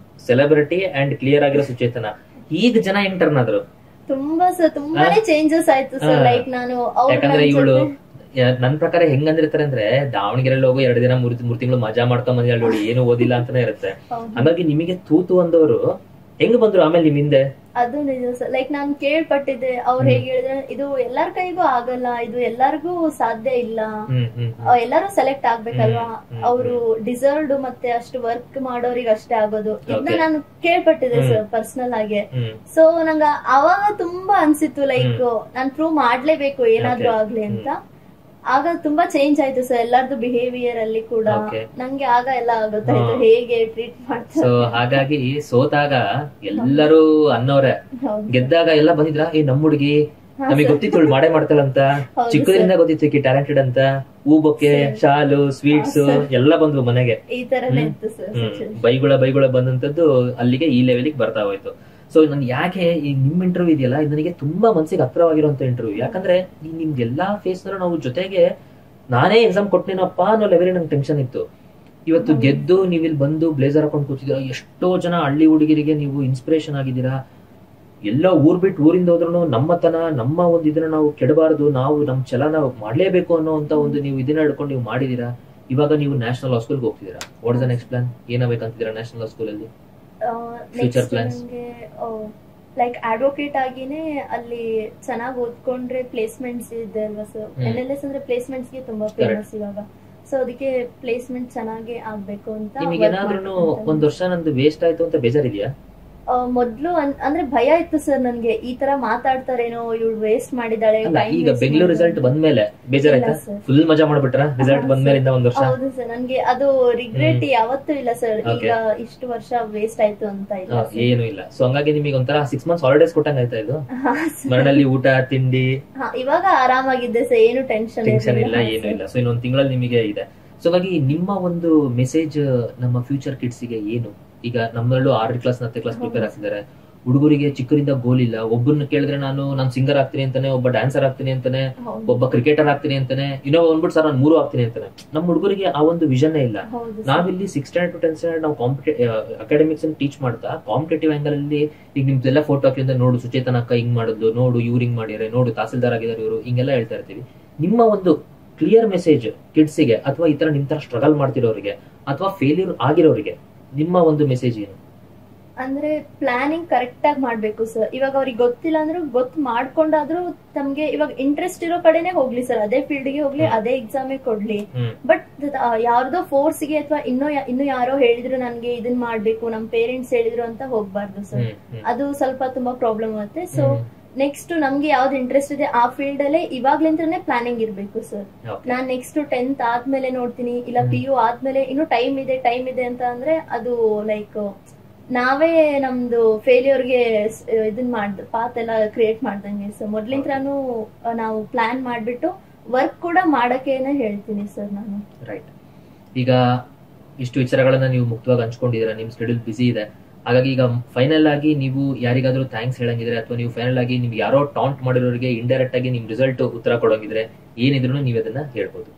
ಸೆಲೆಬ್ರಿಟಿ ಅಂಡ್ ಕ್ಲಿಯರ್ ಆಗಿರೋ ಸುಚೇತನ, ಈಗ ಜನ ಹೆಂಗ್ ಟರ್ನ್ ಆದ್ರು? ತುಂಬಾನೇ ಚೇಂಜಸ್ ಆಯ್ತು ಸರ್. ಲೈಕ್ ನಾನು ಯಾಕಂದ್ರೆ ಇವಳು ನನ್ ಪ್ರಕಾರ ಹೆಂಗ್ ಅಂದಿರ್ತಾರೆ ಅಂದ್ರೆ, ದಾವಣಗೆರೆಯಲ್ಲಿ ಹೋಗೋ 2 ದಿನ 3 ತಿಂಗಳು ಮಜಾ ಮಾಡ್ಕೊಂಡ್ ಬಂದಿಲ್ಲ ನೋಡಿ, ಏನು ಓದಿಲ್ಲ ಅಂತಾನೆ ಇರುತ್ತೆ. ಹಾಗಾಗಿ ನಿಮಗೆ ತೂತು ಅಂದವರು ಹೆಂಗ್ ಬಂದ್ರು ಆಮೇಲೆ ನಿಮ್ ಹಿಂದೆ? ಅದು ನಿಜ ಸರ್. ಲೈಕ್ ನಾನ್ ಕೇಳ್ಪಟ್ಟಿದ್ದೆ, ಅವ್ರು ಹೇಗೆ ಹೇಳಿದ್ರೆ ಇದು ಎಲ್ಲಾರ ಕೈಗೂ ಆಗಲ್ಲ, ಇದು ಎಲ್ಲಾರ್ಗೂ ಸಾಧ್ಯ ಇಲ್ಲ, ಎಲ್ಲಾರು ಸೆಲೆಕ್ಟ್ ಆಗ್ಬೇಕಲ್ವಾ, ಅವರು ಡಿಸರ್ವ್ಡ್ ಮತ್ತೆ ಅಷ್ಟು ವರ್ಕ್ ಮಾಡೋರಿಗೆ ಅಷ್ಟೇ ಆಗೋದು, ಇದನ್ನ ನಾನು ಕೇಳ್ಪಟ್ಟಿದ್ದೆ ಸರ್ ಪರ್ಸನಲ್ ಆಗಿ. ಸೊ ನಂಗ ಅವಾಗ ತುಂಬಾ ಅನ್ಸಿತ್ತು ಲೈಕ್ ನಾನ್ ಪ್ರೂವ್ ಮಾಡ್ಲೇಬೇಕು ಏನಾದ್ರೂ ಆಗ್ಲಿ ಅಂತ. ಆಗ ತುಂಬಾ ಚೇಂಜ್ ಆಯ್ತು ಸರ್ ಎಲ್ಲಾರ್ದು ಬಿಹೇವಿಯರ್ ಅಲ್ಲಿ ಕೂಡ. ನಂಗೆ ಆಗ ಎಲ್ಲ ಗೊತ್ತಾಯ್ತು ಹೇಗೆ ಟ್ರೀಟ್ ಮಾಡ್ತಾರೆ. ಸೊ ಹಾಗಾಗಿ ಸೋತಾಗ ಎಲ್ಲರೂ ಅನ್ನೋರೆ, ಗೆದ್ದಾಗ ಎಲ್ಲ ಬಂದಿದ್ರ ಏ ನಮ್ ಹುಡುಗಿ ನಮಗೆ ಗೊತ್ತಿತ್ತು ಮಾಡೇ ಮಾಡ್ತಾಳಂತ, ಚಿಕ್ಕದ್ರಿಂದ ಗೊತ್ತಿತ್ತು ಟ್ಯಾಲೆಂಟೆಡ್ ಅಂತ, ಹೂ ಬೊಕ್ಕೆ ಶಾಲು ಸ್ವೀಟ್ಸ್ ಎಲ್ಲ ಬಂದ್ವು ಮನೆಗೆ. ಈ ತರನೇ ಇತ್ತು ಸರ್. ಬೈಗುಳ ಬಂದಂತದ್ದು ಅಲ್ಲಿಗೆ ಈ ಲೆವೆಲ್ಗೆ ಬರ್ತಾ ಹೋಯ್ತು. ಸೊ ನನ್ ಯಾಕೆ ಈ ನಿಮ್ ಇಂಟರ್ವ್ಯೂ ಇದೆಯಲ್ಲ, ಇದು ನನಗೆ ತುಂಬಾ ಮನ್ಸಿಗೆ ಹತ್ರವಾಗಿರುವಂತ ಇಂಟರ್ವ್ಯೂ. ಯಾಕಂದ್ರೆ ನಿಮ್ಗೆ ಎಲ್ಲಾ ಫೇಸ್ ನಾವು ಜೊತೆಗೆ ನಾನೇ ಎಕ್ಸಾಮ್ ಕೊಟ್ಟನೇನಪ್ಪ ಅನ್ನೋ ಲೆವೆಲ್ ನಂಗೆ ಟೆನ್ಷನ್ ಇತ್ತು. ಇವತ್ತು ಗೆದ್ದು ನೀವು ಇಲ್ಲಿ ಬಂದು ಬ್ಲೇಸರ್ ಹಾಕೊಂಡು ಕೂತಿದ್ದೀರಾ, ಎಷ್ಟೋ ಜನ ಹಳ್ಳಿ ಹುಡುಗಿರಿಗೆ ನೀವು ಇನ್ಸ್ಪಿರೇಷನ್ ಆಗಿದ್ದೀರಾ. ಎಲ್ಲೋ ಊರ್ ಬಿಟ್ಟು ಊರಿಂದ ಹೋದ್ರು ನಮ್ಮ ಒಂದು ಇದನ್ನ ನಾವು ಕೆಡಬಾರದು, ನಾವು ನಮ್ ಛಲ ನಾವು ಮಾಡ್ಲೇಬೇಕು ಅನ್ನೋಂತ ಒಂದು ನೀವು ಇದನ್ನ ಹಿಡ್ಕೊಂಡು ನೀವು ಮಾಡಿದೀರಾ. ಇವಾಗ ನೀವು ನ್ಯಾಷನಲ್ ಲಾ ಸ್ಕೂಲ್ಗೆ ಹೋಗ್ತಿದ್ದೀರಾ. What is the next plan? ಏನಾಗಬೇಕಂತಿದ್ದೀರಾ ನ್ಯಾಷನಲ್ ಲಾ ಸ್ಕೂಲ್ ಅಲ್ಲಿ? ಫ್ಯೂಚರ್ ಪ್ಲಾನ್ಸ್ ಲೈಕ್ ಅಡ್ವೊಕೇಟ್ ಆಗಿನೇ ಅಲ್ಲಿ ಚೆನ್ನಾಗಿ ಓದ್ಕೊಂಡ್ರೆ ಪ್ಲೇಸ್ಮೆಂಟ್ಸ್ ಇದೆ ಅಲ್ವಾ ಸರ್. NLS ಅಂದ್ರೆ ಪ್ಲೇಸ್ಮೆಂಟ್ಸ್ ಗೆ ತುಂಬಾ ಫೇಮಸ್ ಇವಾಗ. ಸೊ ಅದಕ್ಕೆ ಪ್ಲೇಸ್ಮೆಂಟ್ ಚೆನ್ನಾಗಿ ಆಗ್ಬೇಕು ಅಂತ. ನಿಮಗೆ ಏನಾದ್ರೂ ಒಂದ್ ವರ್ಷ ನಂದು ವೇಸ್ಟ್ ಆಯ್ತು ಅಂತ ಬೇಜಾರಿದೆಯಾ? ಮೊದ್ಲು ಅಂದ್ರೆ ಭಯ ಇತ್ತು ಸರ್ ನನ್ಗೆ, ಈ ತರ ಮಾತಾಡ್ತಾರೇನೋ, ಇವಳು ವೇಸ್ಟ್ ಮಾಡಿದಾಳೆ. ಈಗ ಬೆಂಗಳೂರು ರಿಸಲ್ಟ್ ಬಂದ್ಮೇಲೆ ಬೇಜಾರಾಯ್ತಾ? ಫುಲ್ ಮಜಾ ಮಾಡ್ಬಿಟ್ರ ರಿಸಲ್ಟ್ ಬಂದ್ಮೇಲಿಂದ ಒಂದ್ ವರ್ಷ? ಹೌದು ಸರ್, ನನ್ಗೆ ಅದು ರಿಗ್ರೆಟ್ ಯಾವತ್ತೂ ಇಲ್ಲ ಸರ್. ಈಗ ಇಷ್ಟು ವರ್ಷ ವೇಸ್ಟ್ ಆಯ್ತು ಅಂತ ಇಲ್ಲ, ಏನು ಇಲ್ಲ. ಸೊ ಹಂಗಾಗಿ ನಿಮಗೆ ಒಂಥರ 6 months ಹಾಲಿಡೇಸ್ ಕೊಟ್ಟಂಗ ಆಯ್ತಾ ಇದು? ಮರಳಲ್ಲಿ ಊಟ ತಿಂಡಿ ಇವಾಗ ಆರಾಮಾಗಿದ್ದೆ ಸರ್, ಏನು ಟೆನ್ಷನ್ ಇಲ್ಲ, ಏನು ಇಲ್ಲ. ಸೊ ಇನ್ನೊಂದ್ ತಿಂಗಳಲ್ಲಿ ನಿಮಗೆ ಇದೆ. ಸೊ ಹಾಗಾಗಿ ನಿಮ್ಮ ಒಂದು ಮೆಸೇಜ್ ನಮ್ಮ ಫ್ಯೂಚರ್ ಕಿಡ್ಸ್ ಗೆ ಏನು? ಈಗ ನಮ್ಮಲ್ಲೂ 6ನೇ ಕ್ಲಾಸ್ 10ನೇ ಕ್ಲಾಸ್ ಪ್ರಿಪೇರ್ ಆಗ್ತಿದ್ದಾರೆ. ಹುಡುಗರಿಗೆ ಚಿಕ್ಕರಿಂದ ಗೋಲ್ ಇಲ್ಲ. ಒಬ್ಬರನ್ನ ಕೇಳಿದ್ರೆ ನಾನು ಸಿಂಗರ್ ಆಗ್ತೀನಿ ಅಂತಾನೆ, ಒಬ್ಬ ಡ್ಯಾನ್ಸರ್ ಆಗ್ತೀನಿ ಅಂತಾನೆ, ಒಬ್ಬ ಕ್ರಿಕೆಟರ್ ಆಗ್ತೀನಿ ಅಂತಾನೆ, ಇನ್ನೊಬ್ಬ ಬಂದ್ಬಿಟ್ಟು ಸರ್ ನಾನು 3 ಆಗ್ತೀನಿ ಅಂತಾನೆ. ನಮ್ಮ ಹುಡುಗರಿಗೆ ಆ ಒಂದು ವಿಷನ್ ಇಲ್ಲ. ನಾವಿಲ್ಲಿ 6th standard to 10th standard ನಾವು ಅಕಾಡೆಮಿಕ್ಸ್ ಟೀಚ್ ಮಾಡ್ತಾ ಕಾಂಪಿಟೇಟಿವ್ ಆಂಗಲ್ ಅಲ್ಲಿ ಈಗ ನಿಮ್ದೆಲ್ಲ ಫೋಟೋ ಹಾಕಿಂದ ನೋಡು ಸುಚೇತನ ಅಕ್ಕ ಹಿಂಗ್ ಮಾಡಿದ್ಲು, ನೋಡು ಇವ್ರು ಹಿಂಗ್ ಮಾಡಿದ್ರೆ, ನೋಡು ತಹಸೀಲ್ದಾರ್ ಆಗಿದ್ದಾರೆ ಇವರು, ಹಿಂಗೆಲ್ಲ ಹೇಳ್ತಾ ಇರ್ತೀವಿ. ನಿಮ್ಮ ಒಂದು ಕ್ಲಿಯರ್ ಮೆಸೇಜ್ ಕಿಡ್ಸಿಗೆ, ಅಥವಾ ಈ ತರ ನಿಮ್ ತರ ಸ್ಟ್ರಗಲ್ ಮಾಡ್ತಿರೋರಿಗೆ ಅಥವಾ ಫೇಲ್ಯೂರ್ ಆಗಿರೋರಿಗೆ ನಿಮ್ಮ ಒಂದು ಮೆಸೇಜ್ ಏನು? ಅಂದ್ರೆ ಪ್ಲಾನಿಂಗ್ ಕರೆಕ್ಟ್ ಆಗಿ ಮಾಡ್ಬೇಕು ಸರ್. ಇವಾಗ ಅವ್ರಿಗೆ ಗೊತ್ತಿಲ್ಲ ಅಂದ್ರೂ ಗೊತ್ತು ಮಾಡ್ಕೊಂಡಾದ್ರೂ ತಮ್ಗೆ ಇವಾಗ ಇಂಟ್ರೆಸ್ಟ್ ಇರೋ ಕಡೆನೆ ಹೋಗ್ಲಿ ಸರ್, ಅದೇ ಫೀಲ್ಡ್ ಗೆ ಹೋಗ್ಲಿ, ಅದೇ ಎಕ್ಸಾಮ್ ಕೊಡ್ಲಿ. ಬಟ್ ಯಾರ್ದೋ ಫೋರ್ಸ್ ಗೆ ಅಥವಾ ಇನ್ನು ಯಾರೋ ಹೇಳಿದ್ರು ನನ್ಗೆ ಇದನ್ ಮಾಡ್ಬೇಕು, ನಮ್ ಪೇರೆಂಟ್ಸ್ ಹೇಳಿದ್ರು ಅಂತ ಹೋಗ್ಬಾರ್ದು ಸರ್. ಅದು ಸ್ವಲ್ಪ ತುಂಬಾ ಪ್ರಾಬ್ಲಮ್ ಆಗುತ್ತೆ. ಸೊ ನೆಕ್ಸ್ಟ್ ನಮ್ಗೆ ಯಾವ್ದು ಇಂಟ್ರೆಸ್ಟ್ ಇದೆ ಆ ಫೀಲ್ಡ್ ಅಲ್ಲೇ ಇವಾಗ್ಲಿಂದಾನೆ ಪ್ಲಾನಿಂಗ್ ಇರ್ಬೇಕು ಸರ್. ನಾನ್ ನೆಕ್ಸ್ಟ್ 10th ಆದ್ಮೇಲೆ ನೋಡ್ತೀನಿ, ಇಲ್ಲ PU ಆದ್ಮೇಲೆ ಇನ್ನು ಟೈಮ್ ಇದೆ ಅಂತ ಅಂದ್ರೆ ಅದು ಲೈಕ್ ನಾವೇ ನಮ್ದು ಫೇಲ್ಯೂರ್ಗೆ ಇದನ್ ಪಾತ್ ಎಲ್ಲ ಕ್ರಿಯೇಟ್ ಮಾಡ್ದಂಗೆ ಸರ್. ಮೊದ್ಲಿಂದಾನು ನಾವು ಪ್ಲಾನ್ ಮಾಡ್ಬಿಟ್ಟು ವರ್ಕ್ ಕೂಡ ಮಾಡಕ್ಕೇನೆ ಹೇಳ್ತೀನಿ ಸರ್ ನಾನು. ರೈಟ್. ಈಗ ಇಷ್ಟು ವಿಚಾರಗಳನ್ನ ನೀವು ಮುಕ್ತವಾಗಿ ಹಂಚ್ಕೊಂಡಿದ್ದೀರಾ, ನಿಮ್ ಶೆಡ್ಯೂಲ್ ಬಿಸಿ ಇದೆ. ಹಾಗಾಗಿ ಈಗ ಫೈನಲ್ ಆಗಿ ನೀವು ಯಾರಿಗಾದ್ರೂ ಥ್ಯಾಂಕ್ಸ್ ಹೇಳಂಗಿದ್ರೆ, ಅಥವಾ ನೀವು ಫೈನಲ್ ಆಗಿ ನಿಮ್ಗೆ ಯಾರೋ ಟಾಂಟ್ ಮಾಡಿರೋರಿಗೆ ಇಂಡೈರೆಕ್ಟ್ ಆಗಿ ನಿಮ್ ರಿಸಲ್ಟ್ ಉತ್ತರ ಕೊಡೋಂಗಿದ್ರೆ ಏನಿದ್ರು ನೀವು ಅದನ್ನ ಹೇಳ್ಬೋದು.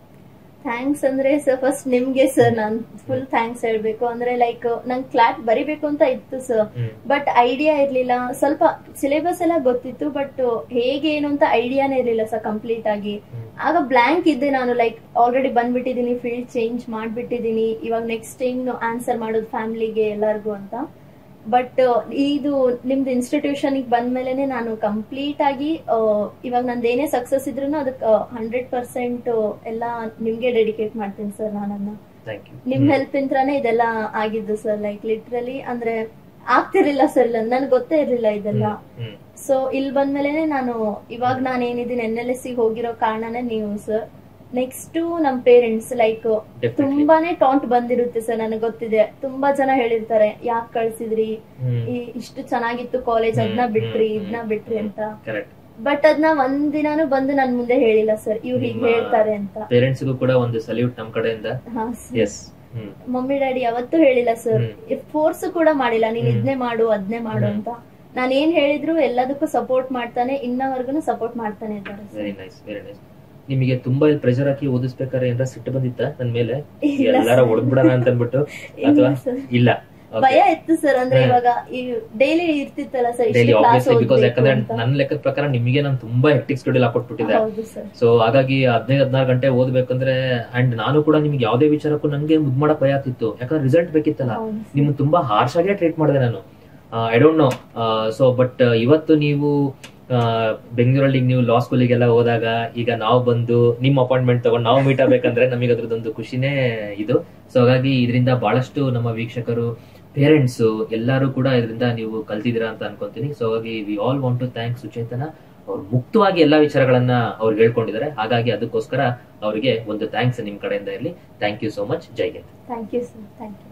ಥ್ಯಾಂಕ್ಸ್ ಅಂದ್ರೆ ಸರ್ ಫಸ್ಟ್ ನಿಮ್ಗೆ ಸರ್ ನಾನ್ ಫುಲ್ ಥ್ಯಾಂಕ್ಸ್ ಹೇಳ್ಬೇಕು. ಅಂದ್ರೆ ಲೈಕ್ ನಂಗೆ ಕ್ಲಾಟ್ ಬರಿಬೇಕು ಅಂತ ಇತ್ತು ಸರ್, ಬಟ್ ಐಡಿಯಾ ಇರ್ಲಿಲ್ಲ. ಸ್ವಲ್ಪ ಸಿಲೆಬಸ್ ಎಲ್ಲ ಗೊತ್ತಿತ್ತು, ಬಟ್ ಹೇಗೆ ಏನು ಅಂತ ಐಡಿಯಾನೇ ಇರ್ಲಿಲ್ಲ ಸರ್ ಕಂಪ್ಲೀಟ್ ಆಗಿ. ಆಗ ಬ್ಲಾಂಕ್ ಇದ್ದೆ ನಾನು, ಲೈಕ್ ಆಲ್ರೆಡಿ ಬಂದ್ಬಿಟ್ಟಿದೀನಿ, ಫೀಲ್ಡ್ ಚೇಂಜ್ ಮಾಡ್ಬಿಟ್ಟಿದೀನಿ, ಇವಾಗ ನೆಕ್ಸ್ಟ್ ಏನು ಆನ್ಸರ್ ಮಾಡೋದು ಫ್ಯಾಮಿಲಿಗೆ ಎಲ್ಲರಿಗೂ ಅಂತ. ಬಟ್ ಇದು ನಿಮ್ದು ಇನ್ಸ್ಟಿಟ್ಯೂಷನ್ ಬಂದ್ಮೇಲೆ ನಾನು ಕಂಪ್ಲೀಟ್ ಆಗಿ ಇವಾಗ ನಂದೇನೇ ಸಕ್ಸಸ್ ಇದ್ರು ಅದಕ್ಕೆ 100% ಎಲ್ಲ ನಿಮ್ಗೆ ಡೆಡಿಕೇಟ್ ಮಾಡ್ತೀನಿ ಸರ್. ನಾನನ್ನ ನಿಮ್ ಹೆಲ್ಪ್ ಇಂದಾನೆ ಇದೆಲ್ಲ ಆಗಿದ್ದು ಸರ್. ಲೈಕ್ ಲಿಟ್ರಲಿ ಅಂದ್ರೆ ಆಗ್ತಿರ್ಲಿಲ್ಲ ಸರ್, ನನ್ಗೆ ಗೊತ್ತೇ ಇರ್ಲಿಲ್ಲ ಇದೆಲ್ಲ. ಸೊ ಇಲ್ಲಿ ಬಂದ್ಮೇಲೆ ನಾನು ಇವಾಗ ನಾನು ಏನಿದ್ದೀನಿ NLS ಹೋಗಿರೋ ಕಾರಣನೇ ನೀವು ಸರ್. ನೆಕ್ಸ್ಟ್ ನಮ್ ಪೇರೆಂಟ್ಸ್ ಲೈಕ್ ತುಂಬಾನೇ ಟಾಂಟ್ ಬಂದಿರುತ್ತೆ ಸರ್, ನನಗೆ ಗೊತ್ತಿದೆ. ತುಂಬಾ ಜನ ಹೇಳಿರ್ತಾರೆ ಯಾಕೆ ಕಳ್ಸಿದ್ರಿ, ಇಷ್ಟು ಚೆನ್ನಾಗಿತ್ತು ಕಾಲೇಜ್, ಅದನ್ನ ಬಿಟ್ರಿ ಇದನ್ನ ಬಿಟ್ರಿ ಅಂತ. ಬಟ್ ಅದನ್ನ ಒಂದಿನಾನು ಬಂದು ನನ್ ಮುಂದೆ ಹೇಳಿಲ್ಲ ಸರ್, ಇವ್ರು ಹೀಗೆ ಹೇಳ್ತಾರೆ ಅಂತ. ಪೇರೆಂಟ್ಸ್ಗೂ ಕೂಡ ಒಂದು ಸಲ್ಯೂಟ್ ನಮ್ ಕಡೆಯಿಂದ. ಎಸ್ ಮಮ್ಮಿ ಡ್ಯಾಡಿ ಯಾವತ್ತೂ ಹೇಳಿಲ್ಲ ಸರ್, ಫೋರ್ಸ್ ಕೂಡ ಮಾಡಿಲ್ಲ ನೀನ್ ಇದನ್ನೇ ಮಾಡು ಅದನ್ನೇ ಮಾಡು ಅಂತ. ನಾನು ಏನ್ ಹೇಳಿದ್ರು ಎಲ್ಲದಕ್ಕೂ ಸಪೋರ್ಟ್ ಮಾಡ್ತಾನೆ, ಇನ್ನವರೆಗೂ ಸಪೋರ್ಟ್ ಮಾಡ್ತಾನೆ ಇದ್ದಾರೆ. Very nice, very nice. ನಿಮಗೆ ತುಂಬಾ ಪ್ರೆಷರ್ ಹಾಕಿ ಓದಿಸ್ಬೇಕಾದ್ರೆ ಏನಾರ ಸಿಟ್ಟು ಬಂದಿತ್ತ ನನ್ ಮೇಲೆ, ಎಲ್ಲಾರ ಹೊಡೆದ್ಬಿಡೋಣ ಅಂತ ಅನ್ಬಿಟ್ಟು, ಅಥವಾ ಇಲ್ಲ ಭಯ ಇತ್ತು ಸರ್? ಅಂದ್ರೆ ಇವಾಗ ಡೈಲಿ ಇರ್ತಿತ್ತಲ್ಲ ಸರ್ ಡೈಲಿ ಆಬ್ವಿಯಸ್ಲಿ, ಬಿಕಾಸ್ ಯಾಕಂದ್ರೆ ನನ್ನ ಲೆಕ್ಕದ ಪ್ರಕಾರ ನಿಮಗೆ ನಾನು ತುಂಬಾ ಹೆಕ್ಟಿಕ್ ಶೆಡ್ಯೂಲ್ ಹಾಕೊಟ್ಬಿಟ್ಟಿದ್ದೆ. ಸೊ ಹಾಗಾಗಿ 15-16 ಗಂಟೆ ಓದ್ಬೇಕಂದ್ರೆ, ಅಂಡ್ ನಾನು ಕೂಡ ನಿಮ್ಗೆ ಯಾವ್ದೇ ವಿಚಾರಕ್ಕೂ ನಂಗೆ ಮುದ್ ಮಾಡಕ್ ಭಯ ಆಗ್ತಿತ್ತು, ಯಾಕಂದ್ರೆ ರಿಸಲ್ಟ್ ಬೇಕಿತ್ತಲ್ಲ. ನಿಮ್ಗೆ ತುಂಬಾ ಹಾರ್ಶ್ ಆಗೇ ಟ್ರೀಟ್ ಮಾಡಿದೆ ನಾನು, I don't know. So but ಇವತ್ತು ನೀವು ಬೆಂಗಳೂರಲ್ಲಿ ನೀವು ಲಾ ಸ್ಕೂಲಿಗೆಲ್ಲ ಹೋದಾಗ, ಈಗ ನಾವು ಬಂದು ನಿಮ್ಮ ಅಪಾಯಿಂಟ್ಮೆಂಟ್ ತಗೊಂಡು ನಾವು ಮೀಟ್ ಆಗ್ಬೇಕಂದ್ರೆ ನಮಗೆ ಅದ್ರದ್ದೊಂದು ಖುಷಿನೇ ಇದು. ಸೊ ಹಾಗಾಗಿ ಇದರಿಂದ ಬಹಳಷ್ಟು ನಮ್ಮ ವೀಕ್ಷಕರು, ಪೇರೆಂಟ್ಸ್ ಎಲ್ಲರೂ ಕೂಡ ಇದರಿಂದ ನೀವು ಕಲ್ತಿದ್ದೀರಾ ಅಂತ ಅನ್ಕೊಂತೀನಿ. ಸೊ ಹಾಗಾಗಿ we all want to thank Suchetana. ಅವ್ರು ಮುಕ್ತವಾಗಿ ಎಲ್ಲಾ ವಿಚಾರಗಳನ್ನ ಅವ್ರು ಹೇಳ್ಕೊಂಡಿದ್ದಾರೆ, ಹಾಗಾಗಿ ಅದಕ್ಕೋಸ್ಕರ ಅವರಿಗೆ ಒಂದು ಥ್ಯಾಂಕ್ಸ್ ನಿಮ್ ಕಡೆಯಿಂದ ಇರಲಿ. Thank you so much. Jai Hind. Thank you sir. Thank you.